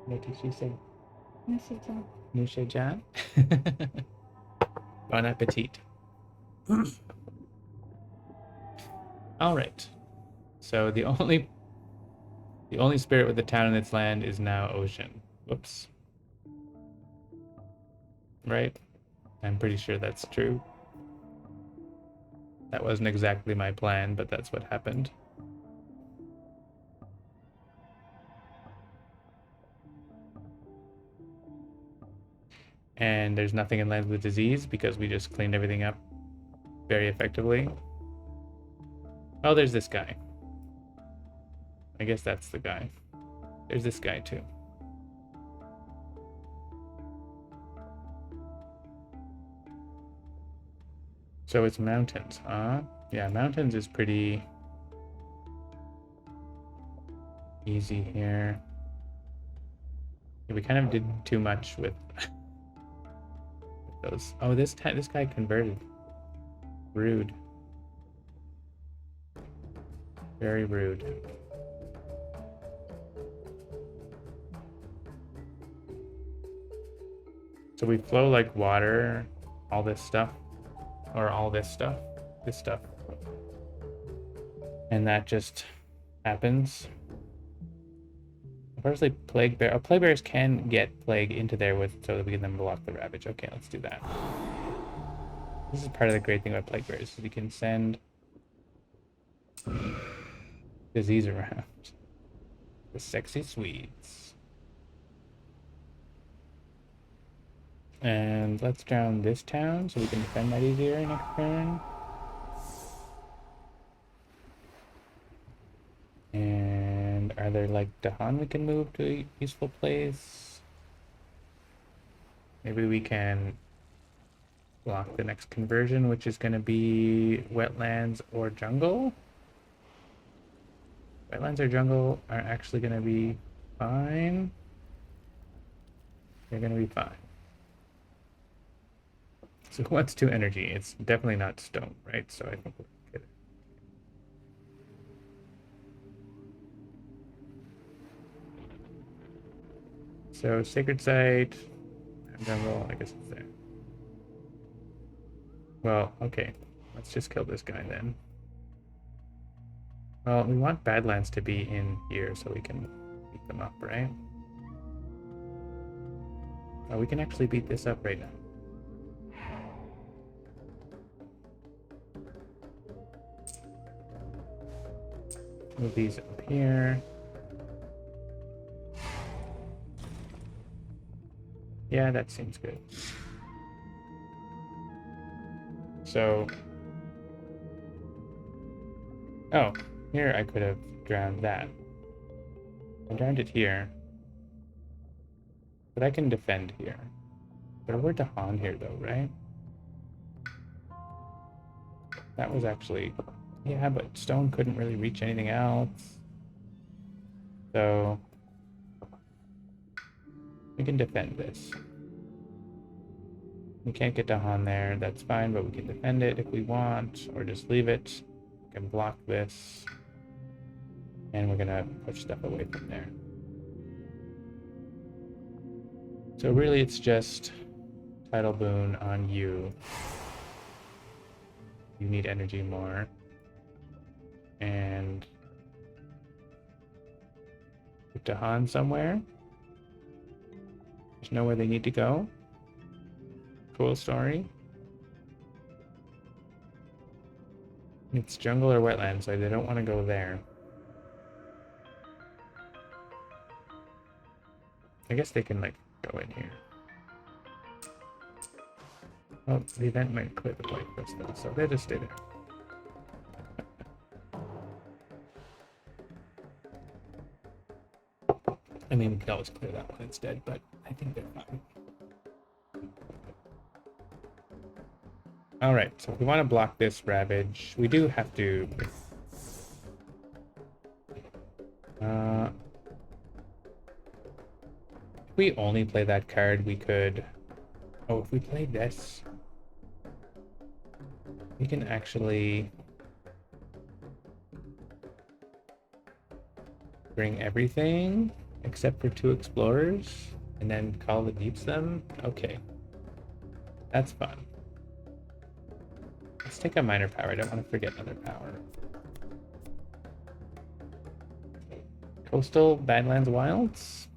What did she say? Nushijan. Nusha-jan? Bon appetit. All right. So the only spirit with the town in its land is now ocean. Whoops. Right? I'm pretty sure that's true. That wasn't exactly my plan, but that's what happened. And there's nothing in lands with disease because we just cleaned everything up very effectively. Oh, there's this guy. I guess that's the guy. There's this guy too. So it's mountains, huh? Yeah, mountains is pretty easy here. We kind of did too much with those. Oh, this guy converted. Rude. Very rude. So we flow like water, all this stuff, or all this stuff, this stuff. And that just happens. Firstly, plague bear. Oh, plague bears can get plague into there with so that we can then block the ravage. Okay, let's do that. This is part of the great thing about plague bears is we can send disease around. The sexy Swedes. And let's drown this town so we can defend that easier next turn. And are there like Dahan we can move to a useful place? Maybe we can block the next conversion, which is going to be wetlands or jungle. Wetlands or jungle are actually going to be fine. They're going to be fine. So who wants 2 energy? It's definitely not stone, right? So I think we'll get it. So sacred site, jungle, I guess it's there. Well, okay. Let's just kill this guy then. Well, we want Badlands to be in here so we can beat them up, right? Oh, we can actually beat this up right now. Move these up here. Yeah, that seems good. So... Oh, here I could have drowned that. I drowned it here. But I can defend here. But we're Dahan here though, right? That was actually... Yeah, but stone couldn't really reach anything else. So... we can defend this. We can't get Dahan there, that's fine, but we can defend it if we want, or just leave it. We can block this. And we're gonna push stuff away from there. So really it's just Tidal Boon on you. You need energy more. And put Dahan somewhere. Just know where they need to go. Cool story. It's jungle or wetlands, so they don't want to go there. I guess they can like go in here. Well, the event might clear the white for us though, so they'll just stay there. I mean, we could always clear that one instead, but I think they're fine. Alright, so if we want to block this ravage, we do have to... if we only play that card, we could... Oh, if we play this... we can actually... bring everything except for 2 explorers and then call it deeps them. Okay. That's fun. Let's take a minor power. I don't want to forget another power. Coastal Badlands Wilds?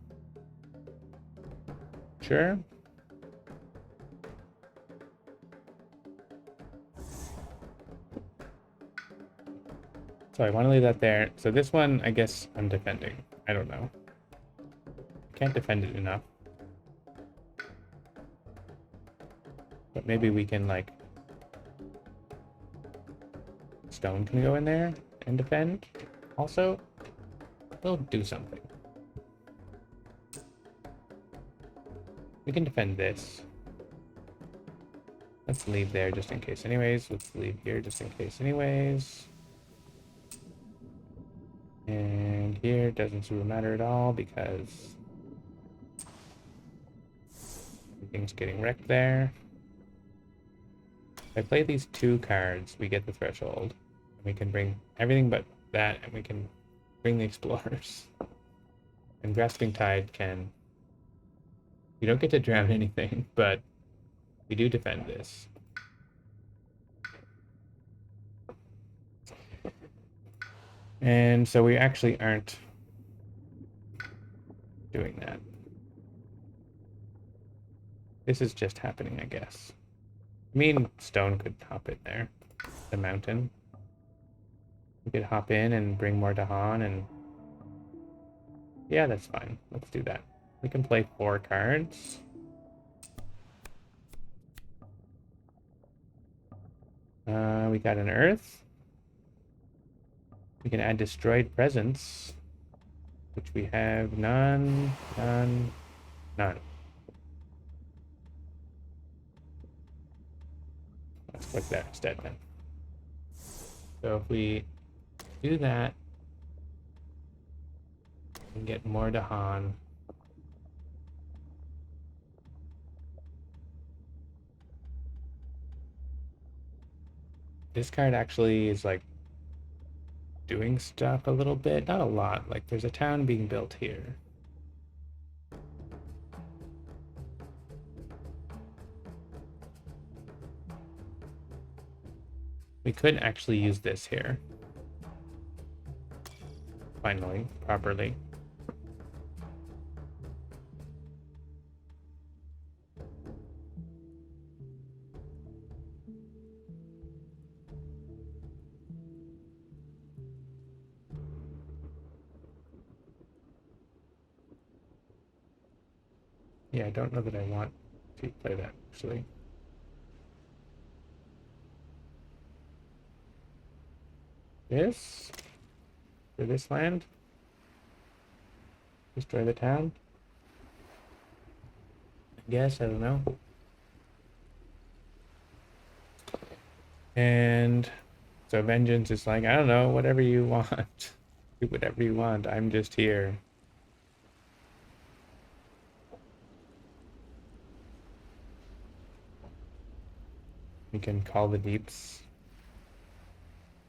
Sure. So I want to leave that there. So this one, I guess I'm defending. I don't know. Can't defend it enough. But maybe we can, like... Stone can go in there and defend. Also, we'll do something. We can defend this. Let's leave there just in case anyways. Let's leave here just in case anyways. And here doesn't really matter at all because everything's getting wrecked there. If I play these 2 cards, we get the threshold. We can bring everything but that, and we can bring the explorers. And Grasping Tide can... You don't get to drown anything, but we do defend this. And so we actually aren't doing that. This is just happening, I guess. I mean, stone could hop in there. The mountain. We could hop in and bring more Dahan, and... Yeah, that's fine. Let's do that. We can play 4 cards. We got an Earth. We can add Destroyed Presence, which we have none, none, none. Let's click that instead then. So if we do that, we can get more Dahan. This card actually is like doing stuff a little bit, not a lot. Like there's a town being built here. We could actually use this here. Finally, properly. Yeah, I don't know that I want to play that, actually. This? For this land? Destroy the town? I guess, I don't know. And so Vengeance is like, I don't know, whatever you want. Do whatever you want, I'm just here. We can call the deeps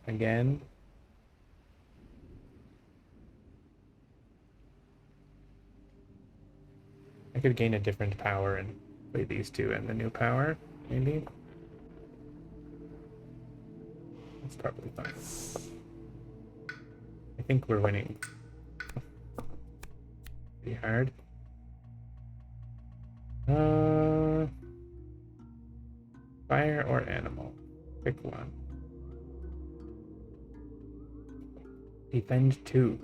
again. I could gain a different power and play these 2 and the new power, maybe. That's probably fine. I think we're winning. Pretty hard. Fire or animal? Pick one. Defend 2.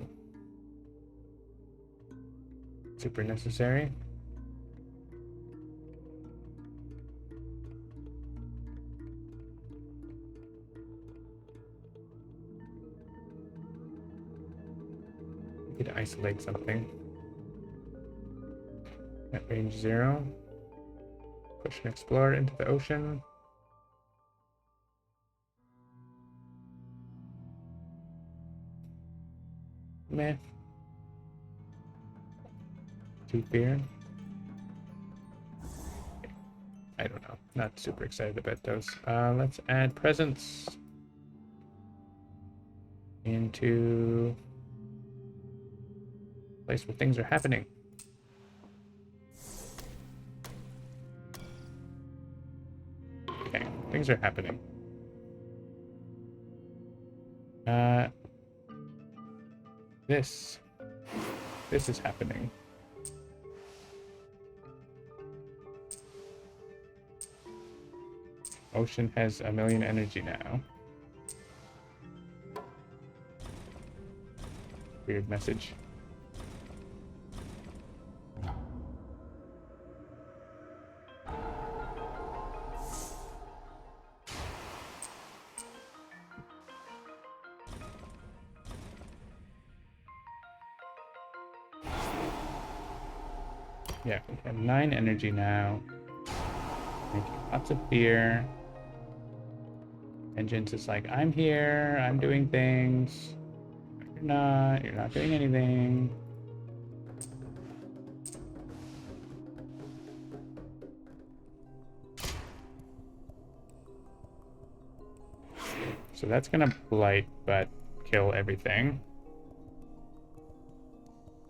Super necessary. We could isolate something. At range 0. Push an explorer into the ocean. Meh. 2 fear. I don't know. Not super excited about those. Let's add presence into a place where things are happening. Okay, things are happening. This is happening. Ocean has 1,000,000 energy now. Weird message. Yeah, we have 9 energy now. Making lots of fear. Vengeance is like, I'm here, I'm doing things. You're not doing anything. So that's gonna blight, but kill everything.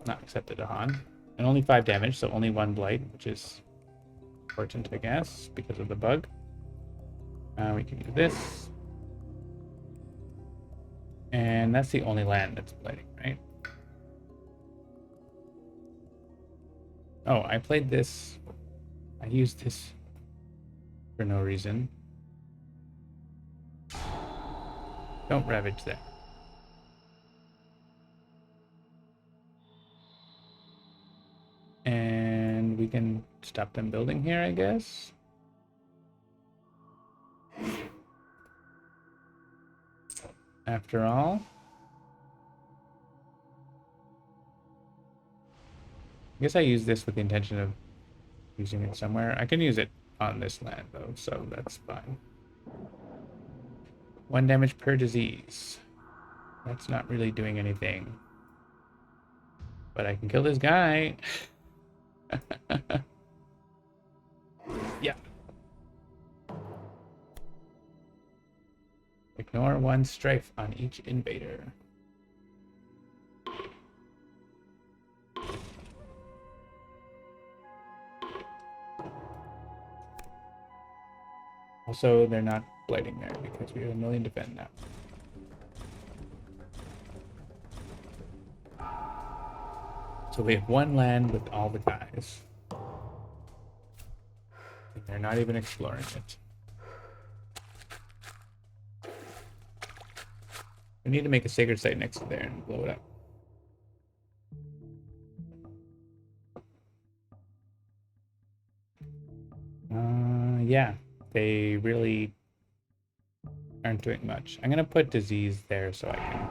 Not except the Dahan. And only 5 damage, so only 1 blight, which is important, I guess, because of the bug. We can do this. And that's the only land that's blighting, right? Oh, I played this. I used this for no reason. Don't ravage there. And we can stop them building here, I guess. After all. I guess I use this with the intention of using it somewhere. I can use it on this land, though, so that's fine. 1 damage per disease. That's not really doing anything. But I can kill this guy. Yeah. Ignore 1 strife on each invader. Also, they're not blighting there because we have a million defend now. So we have 1 land with all the guys. And they're not even exploring it. We need to make a sacred site next to there and blow it up. Yeah, they really aren't doing much. I'm gonna put disease there so I can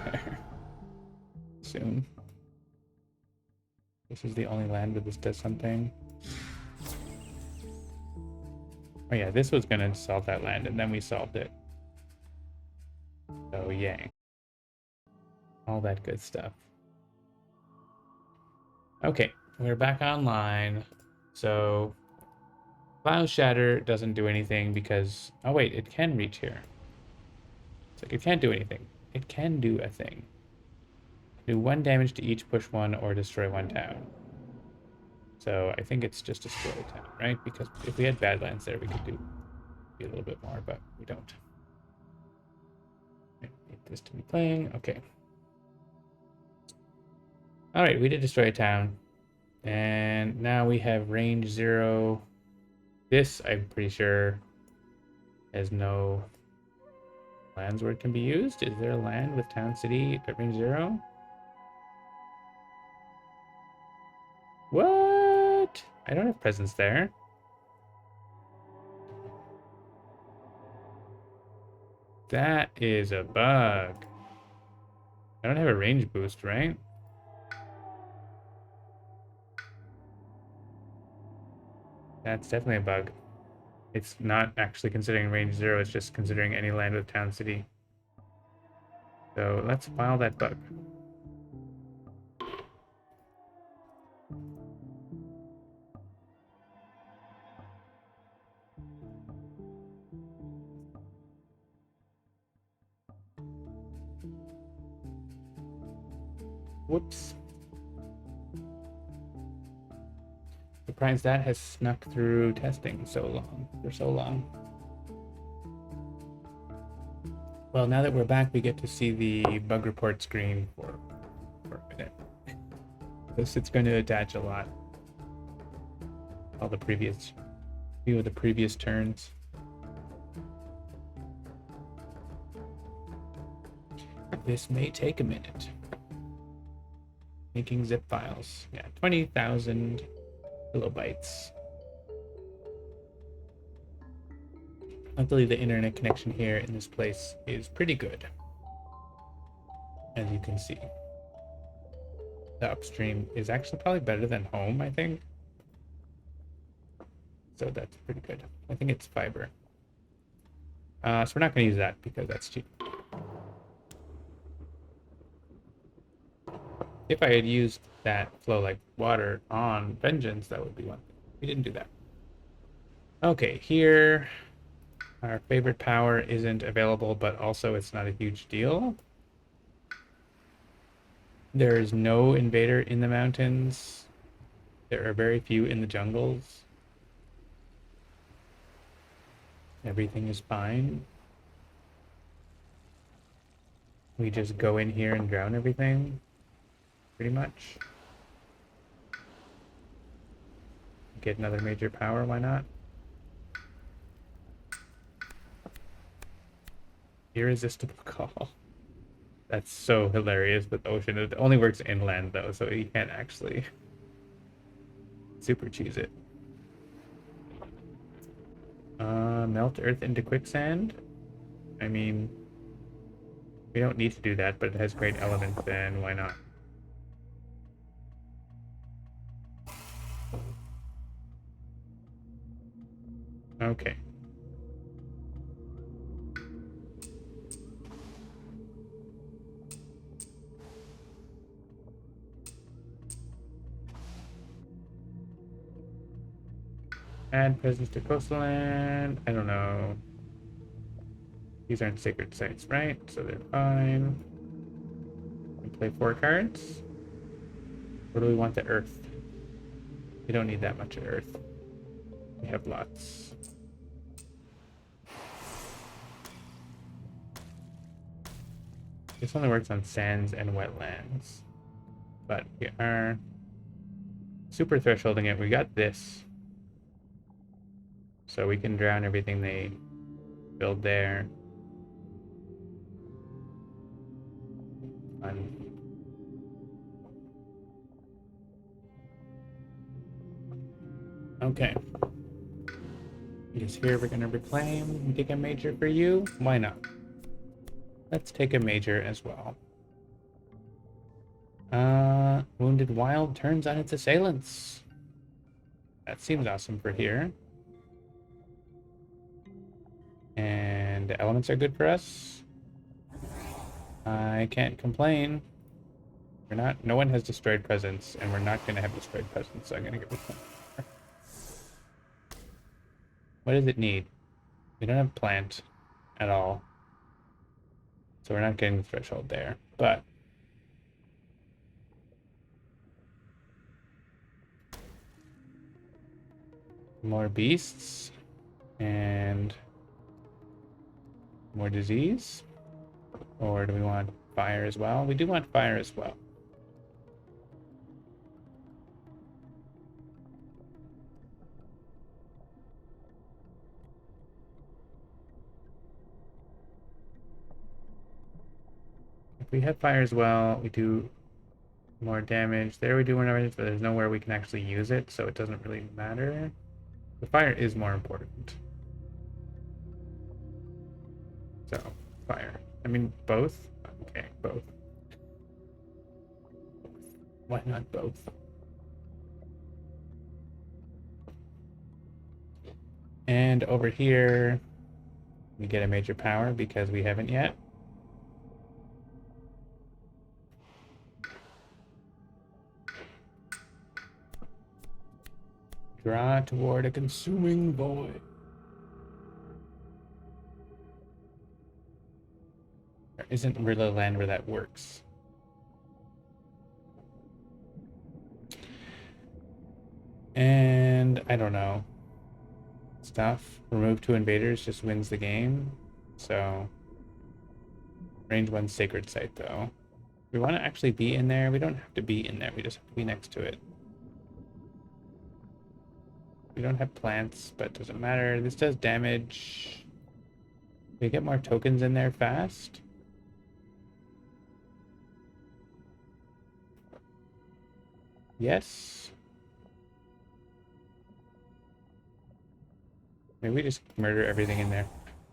there soon. This is the only land where this does something. Oh yeah, this was gonna solve that land, and then we solved it. So yay. All that good stuff. Okay, we're back online. So Cloud Shatter doesn't do anything because... Oh wait, it can reach here. It's like it can't do anything. It can do a thing. Do 1 damage to each push 1 or destroy 1 town. So I think it's just destroy a town, right? Because if we had Badlands there, we could do a little bit more, but we don't. I need this to be playing. Okay. Alright, we did destroy a town. And now we have range 0. This, I'm pretty sure, has no lands where it can be used. Is there a land with town city at range 0? What? I don't have presence there. That is a bug. I don't have a range boost, right? That's definitely a bug. It's not actually considering range 0, it's just considering any land with town city. So let's file that bug. Whoops. Surprised that has snuck through testing for so long. Well, now that we're back, we get to see the bug report screen for a minute. It's going to attach a lot. All the previous few of the previous turns. This may take a minute. Making zip files. Yeah, 20,000 kilobytes. Luckily, the internet connection here in this place is pretty good. As you can see. The upstream is actually probably better than home, I think. So that's pretty good. I think it's fiber. So we're not going to use that because that's cheap. If I had used that flow like water on Vengeance, that would be one thing. We didn't do that. Okay, here Our favorite power isn't available, but also it's not a huge deal. There is no invader in the mountains. There are very few in the jungles. Everything is fine. We just go in here and drown everything, pretty much. Get another major power, why not? Irresistible call. That's so hilarious with ocean. It only works inland though, so you can't actually super cheese it. Melt earth into quicksand. I mean, we don't need to do that, but it has great elements, then why not? Okay. Add presence to coastal land. I don't know. These aren't sacred sites, right? So they're fine. We play 4 cards. Or do we want the earth? We don't need that much earth. We have lots. This only works on sands and wetlands. But we are super thresholding it. We got this. So we can drown everything they build there. Fun. Okay. I guess here we're gonna reclaim, take a major for you. Why not? Let's take a major as well. Wounded Wild turns on its assailants. That seems awesome for here. And the elements are good for us. I can't complain. We're not, no one has destroyed presence, and we're not gonna have destroyed presence, so I'm gonna get rid of them. What does it need? We don't have plant at all. So we're not getting the threshold there, but more beasts and more disease. Or do we want fire as well? We do want fire as well. If we have fire as well, we do more damage. There we do more damage, but there's nowhere we can actually use it, so it doesn't really matter. The fire is more important. So, fire. I mean, both? Okay, both. Why not both? And over here, we get a major power because we haven't yet. Draw toward a consuming void. There isn't really a land where that works. And I don't know. Stuff. Remove 2 invaders just wins the game. So range 1 sacred site though. We want to actually be in there. We don't have to be in there. We just have to be next to it. We don't have plants, but it doesn't matter. This does damage. We get more tokens in there fast. Yes. Maybe we just murder everything in there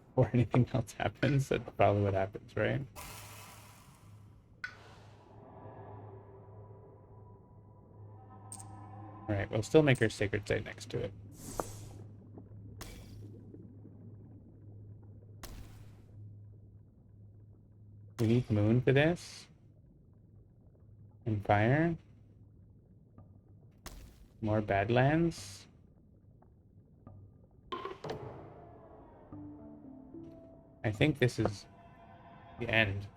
before anything else happens. That's probably what happens, right? Alright, we'll still make our sacred site next to it. We need moon for this. And fire. More badlands. I think this is the end.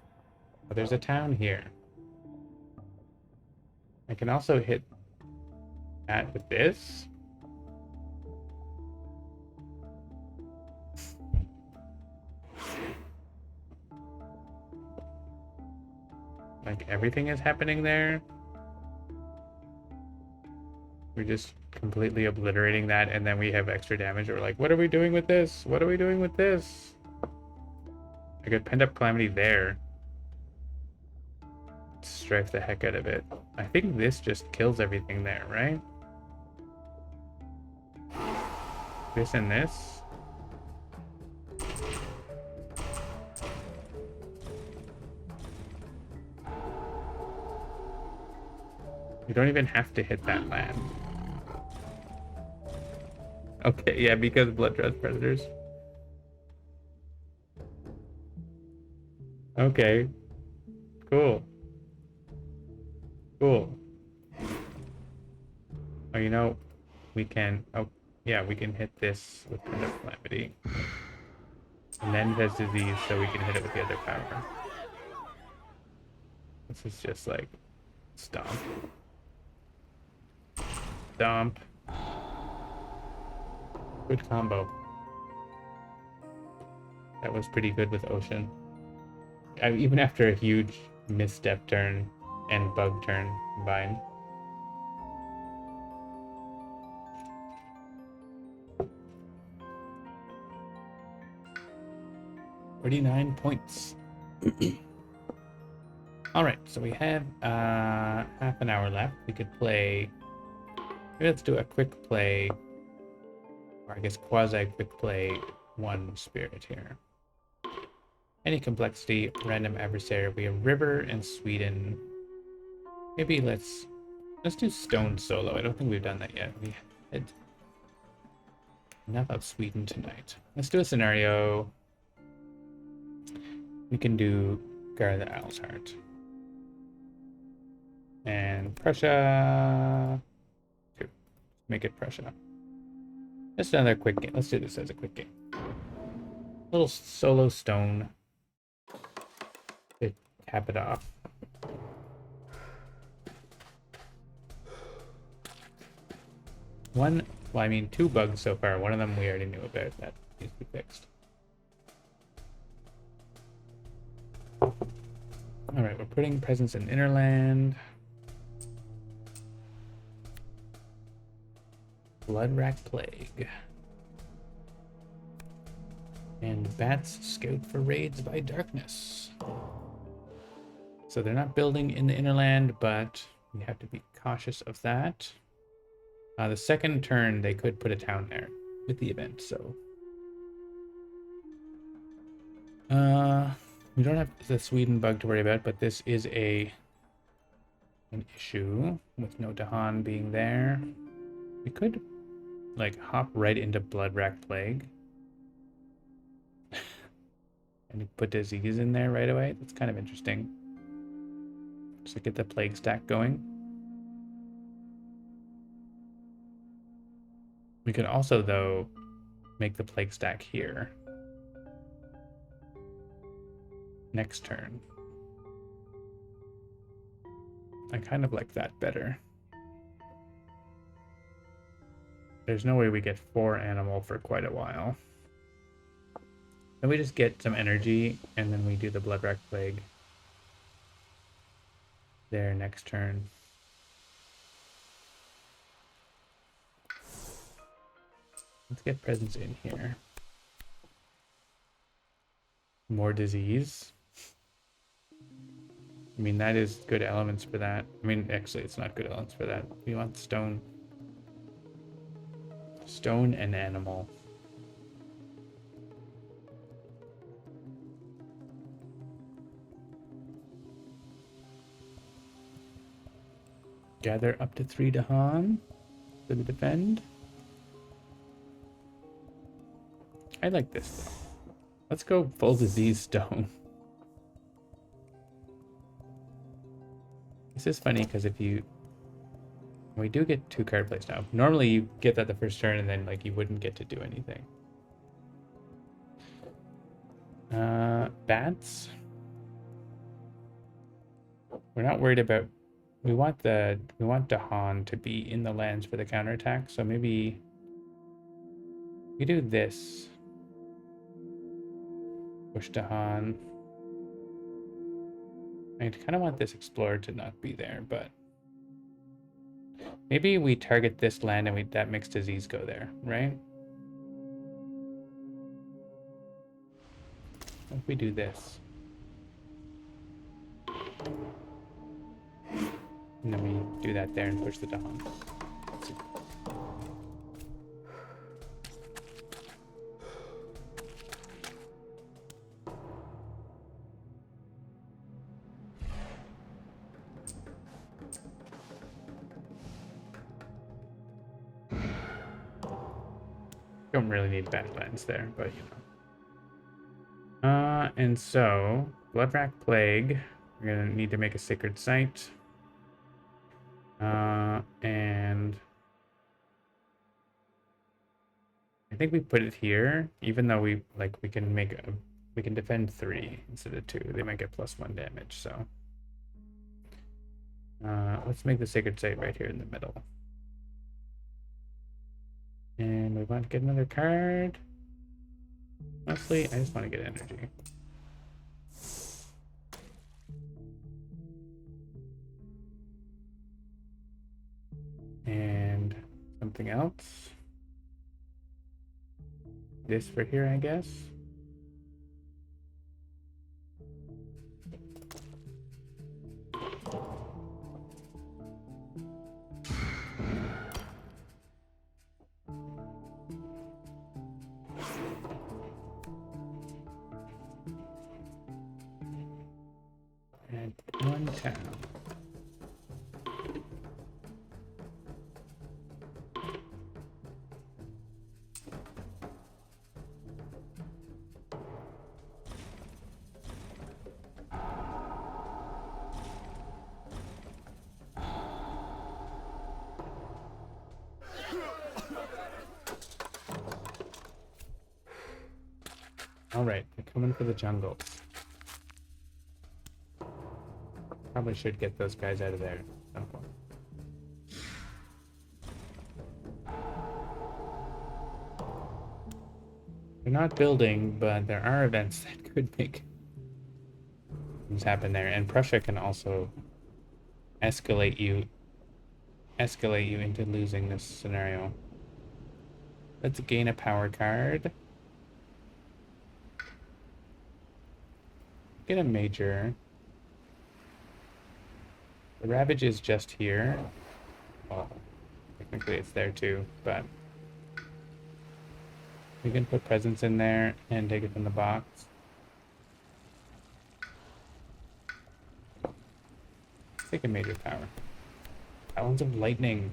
But there's a town here. I can also hit that with this. Like everything is happening there. We're just completely obliterating that, and then we have extra damage. We're like, what are we doing with this? What are we doing with this? I could pent up calamity there. Strife the heck out of it. I think this just kills everything there, right? This and this. You don't even have to hit that land. Okay, yeah, because Bloodrust Predators. Okay. Cool. Cool. Oh, you know, we can... Oh, yeah, we can hit this with Pent Up Calamity. And then has disease, so we can hit it with the other power. This is just like... Stomp. Stomp. Good combo. That was pretty good with Ocean. Even after a huge misstep turn and bug turn combined. $49 points. Alright, so we have half an hour left. We could play... Maybe let's do a quick play, or I guess quasi-quick play, one spirit here. Any complexity, random adversary. We have River and Sweden. Maybe let's do Stone solo. I don't think we've done that yet. We had enough of Sweden tonight. Let's do a scenario. We can do Guard the Owl's Heart. And Prussia. Two. Make it Prussia. Just another quick game. Let's do this as a quick game. Little solo stone to cap it off. Well, I mean, 2 bugs so far. One of them we already knew about. That needs to be fixed. Alright, we're putting presence in Innerland. Bloodrack Plague. And Bats scout for raids by darkness. So they're not building in the Innerland, but we have to be cautious of that. The second turn, they could put a town there with the event, so... we don't have the Sweden bug to worry about, but this is an issue with no Dahan being there. We could, like, hop right into Bloodrack Plague. And put disease in there right away. That's kind of interesting. Just to get the plague stack going. We could also, though, make the plague stack here. Next turn. I kind of like that better. There's no way we get 4 animal for quite a while. Then we just get some energy, and then we do the Bloodrack Plague there next turn. Let's get presence in here. More disease. I mean, that is good elements for that. I mean, actually, it's not good elements for that. We want stone. Stone and animal. Gather up to 3 Dahan for the defend. I like this. Let's go full disease stone. This is funny because if you... We do get 2 card plays now. Normally you get that the first turn and then like you wouldn't get to do anything. Bats. We're not worried about. We want Dahan to be in the lands for the counterattack. So maybe we do this. Push Dahan. I kind of want this explorer to not be there, but maybe we target this land and that makes disease go there, right? What if we do this? And then we do that there and push the Dahan. Don't really need Badlands there, but you know. And so, Bloodrack Plague. We're gonna need to make a sacred site. And I think we put it here, even though we can defend 3 instead of 2. They might get +1 damage, so. Let's make the sacred site right here in the middle. And we want to get another card. Mostly, I just want to get energy. And something else. This for here, I guess. And 1 town. Alright, they're coming for the jungle. Probably should get those guys out of there. Oh. They're not building, but there are events that could make things happen there. And Prussia can also escalate you into losing this scenario. Let's gain a power card. Get a major. The Ravage is just here. Well, technically it's there too, but we can put presents in there and take it from the box. Take a major power. Talons of Lightning.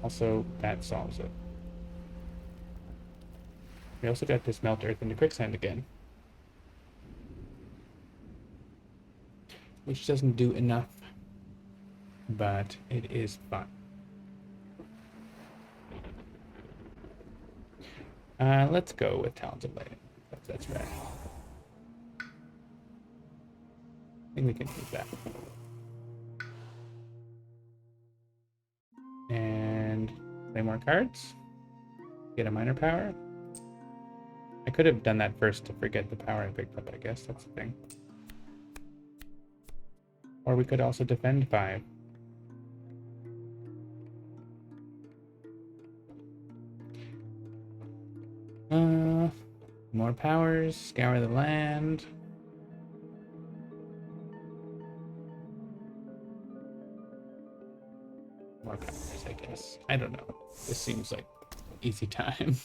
Also, that solves it. We also got to smelt Earth into Quicksand again. Which doesn't do enough, but it is fun. Let's go with Talons of Lightning. That's right. I think we can use that. And play more cards. Get a minor power. I could have done that first to forget the power I picked up, I guess. That's the thing. Or we could also defend 5. More powers, scour the land. More powers, I guess. I don't know. This seems like easy time.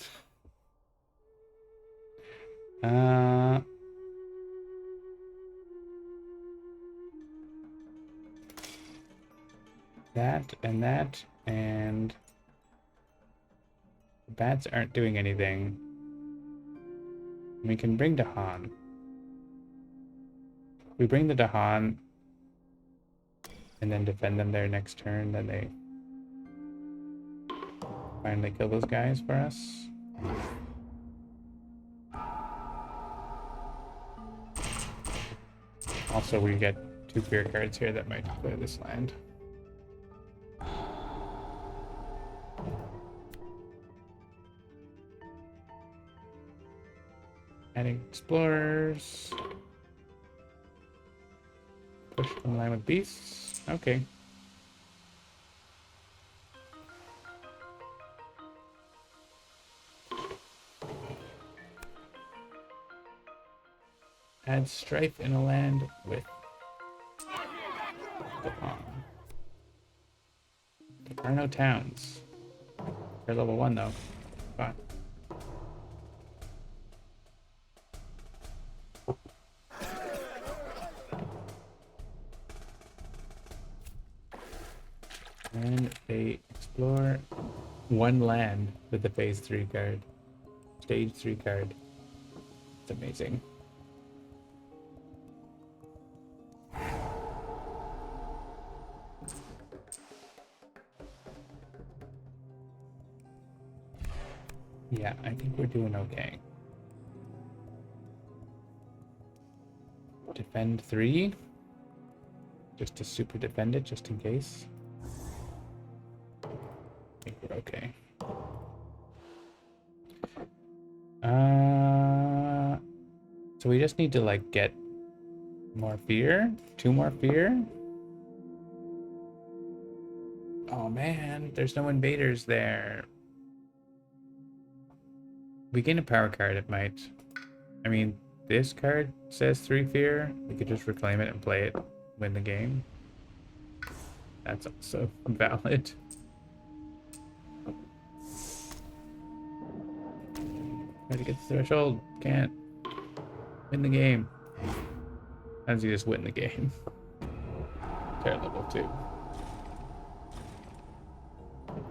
That, and the bats aren't doing anything. We can bring Dahan. We bring the Dahan and then defend them their next turn, then they finally kill those guys for us. Also, we get 2 fear cards here that might clear this land. Adding explorers. Push in line with beasts. Okay. Add strife in a land with the pawn. There are no towns. They're level 1 though. Fine. And they explore 1 land with the phase 3 card. Stage 3 card. It's amazing. Yeah, I think we're doing okay. Defend 3. Just to super defend it, just in case. I think we're okay. So we just need to like get more fear. 2 more fear. Oh man, there's no invaders there. We gain a power card, it might. I mean, this card says 3 fear. We could just reclaim it and play it, win the game. That's also valid. Try to get the threshold. Can't. Win the game. As you just win the game. Terror level 2.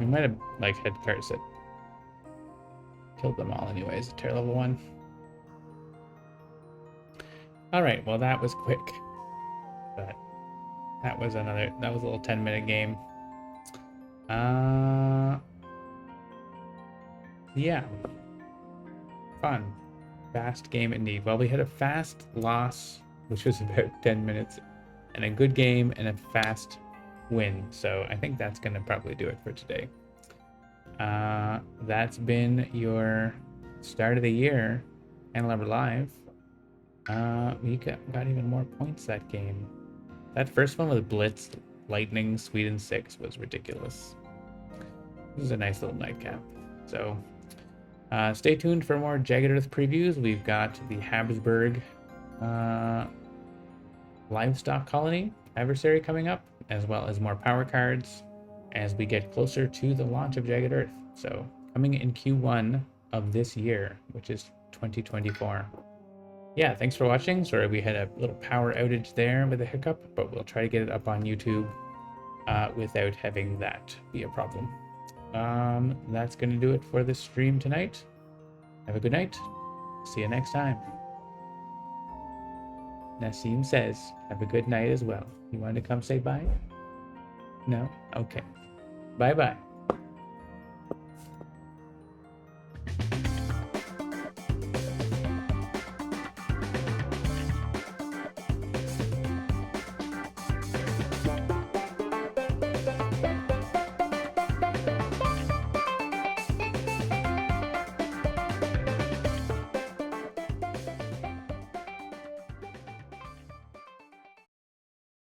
We might have like had cards that killed them all anyways. Terror level 1. Alright, well that was quick. But that was a little 10-minute game. Yeah. Fun. Fast game indeed. Well, we had a fast loss, which was about 10 minutes, and a good game and a fast win. So I think that's going to probably do it for today. That's been your start of the year Handelabra Live. We got even more points that game. That first one with Blitz, Lightning, Sweden 6 was ridiculous. This is a nice little nightcap. So stay tuned for more Jagged Earth previews. We've got the Habsburg livestock colony adversary coming up, as well as more power cards as we get closer to the launch of Jagged Earth. So coming in Q1 of this year, which is 2024. Yeah, thanks for watching. Sorry we had a little power outage there with a hiccup, but we'll try to get it up on YouTube without having that be a problem. That's going to do it for this stream tonight. Have a good night. See you next time. Nassim says, have a good night as well. You want to come say bye? No? Okay. Bye-bye.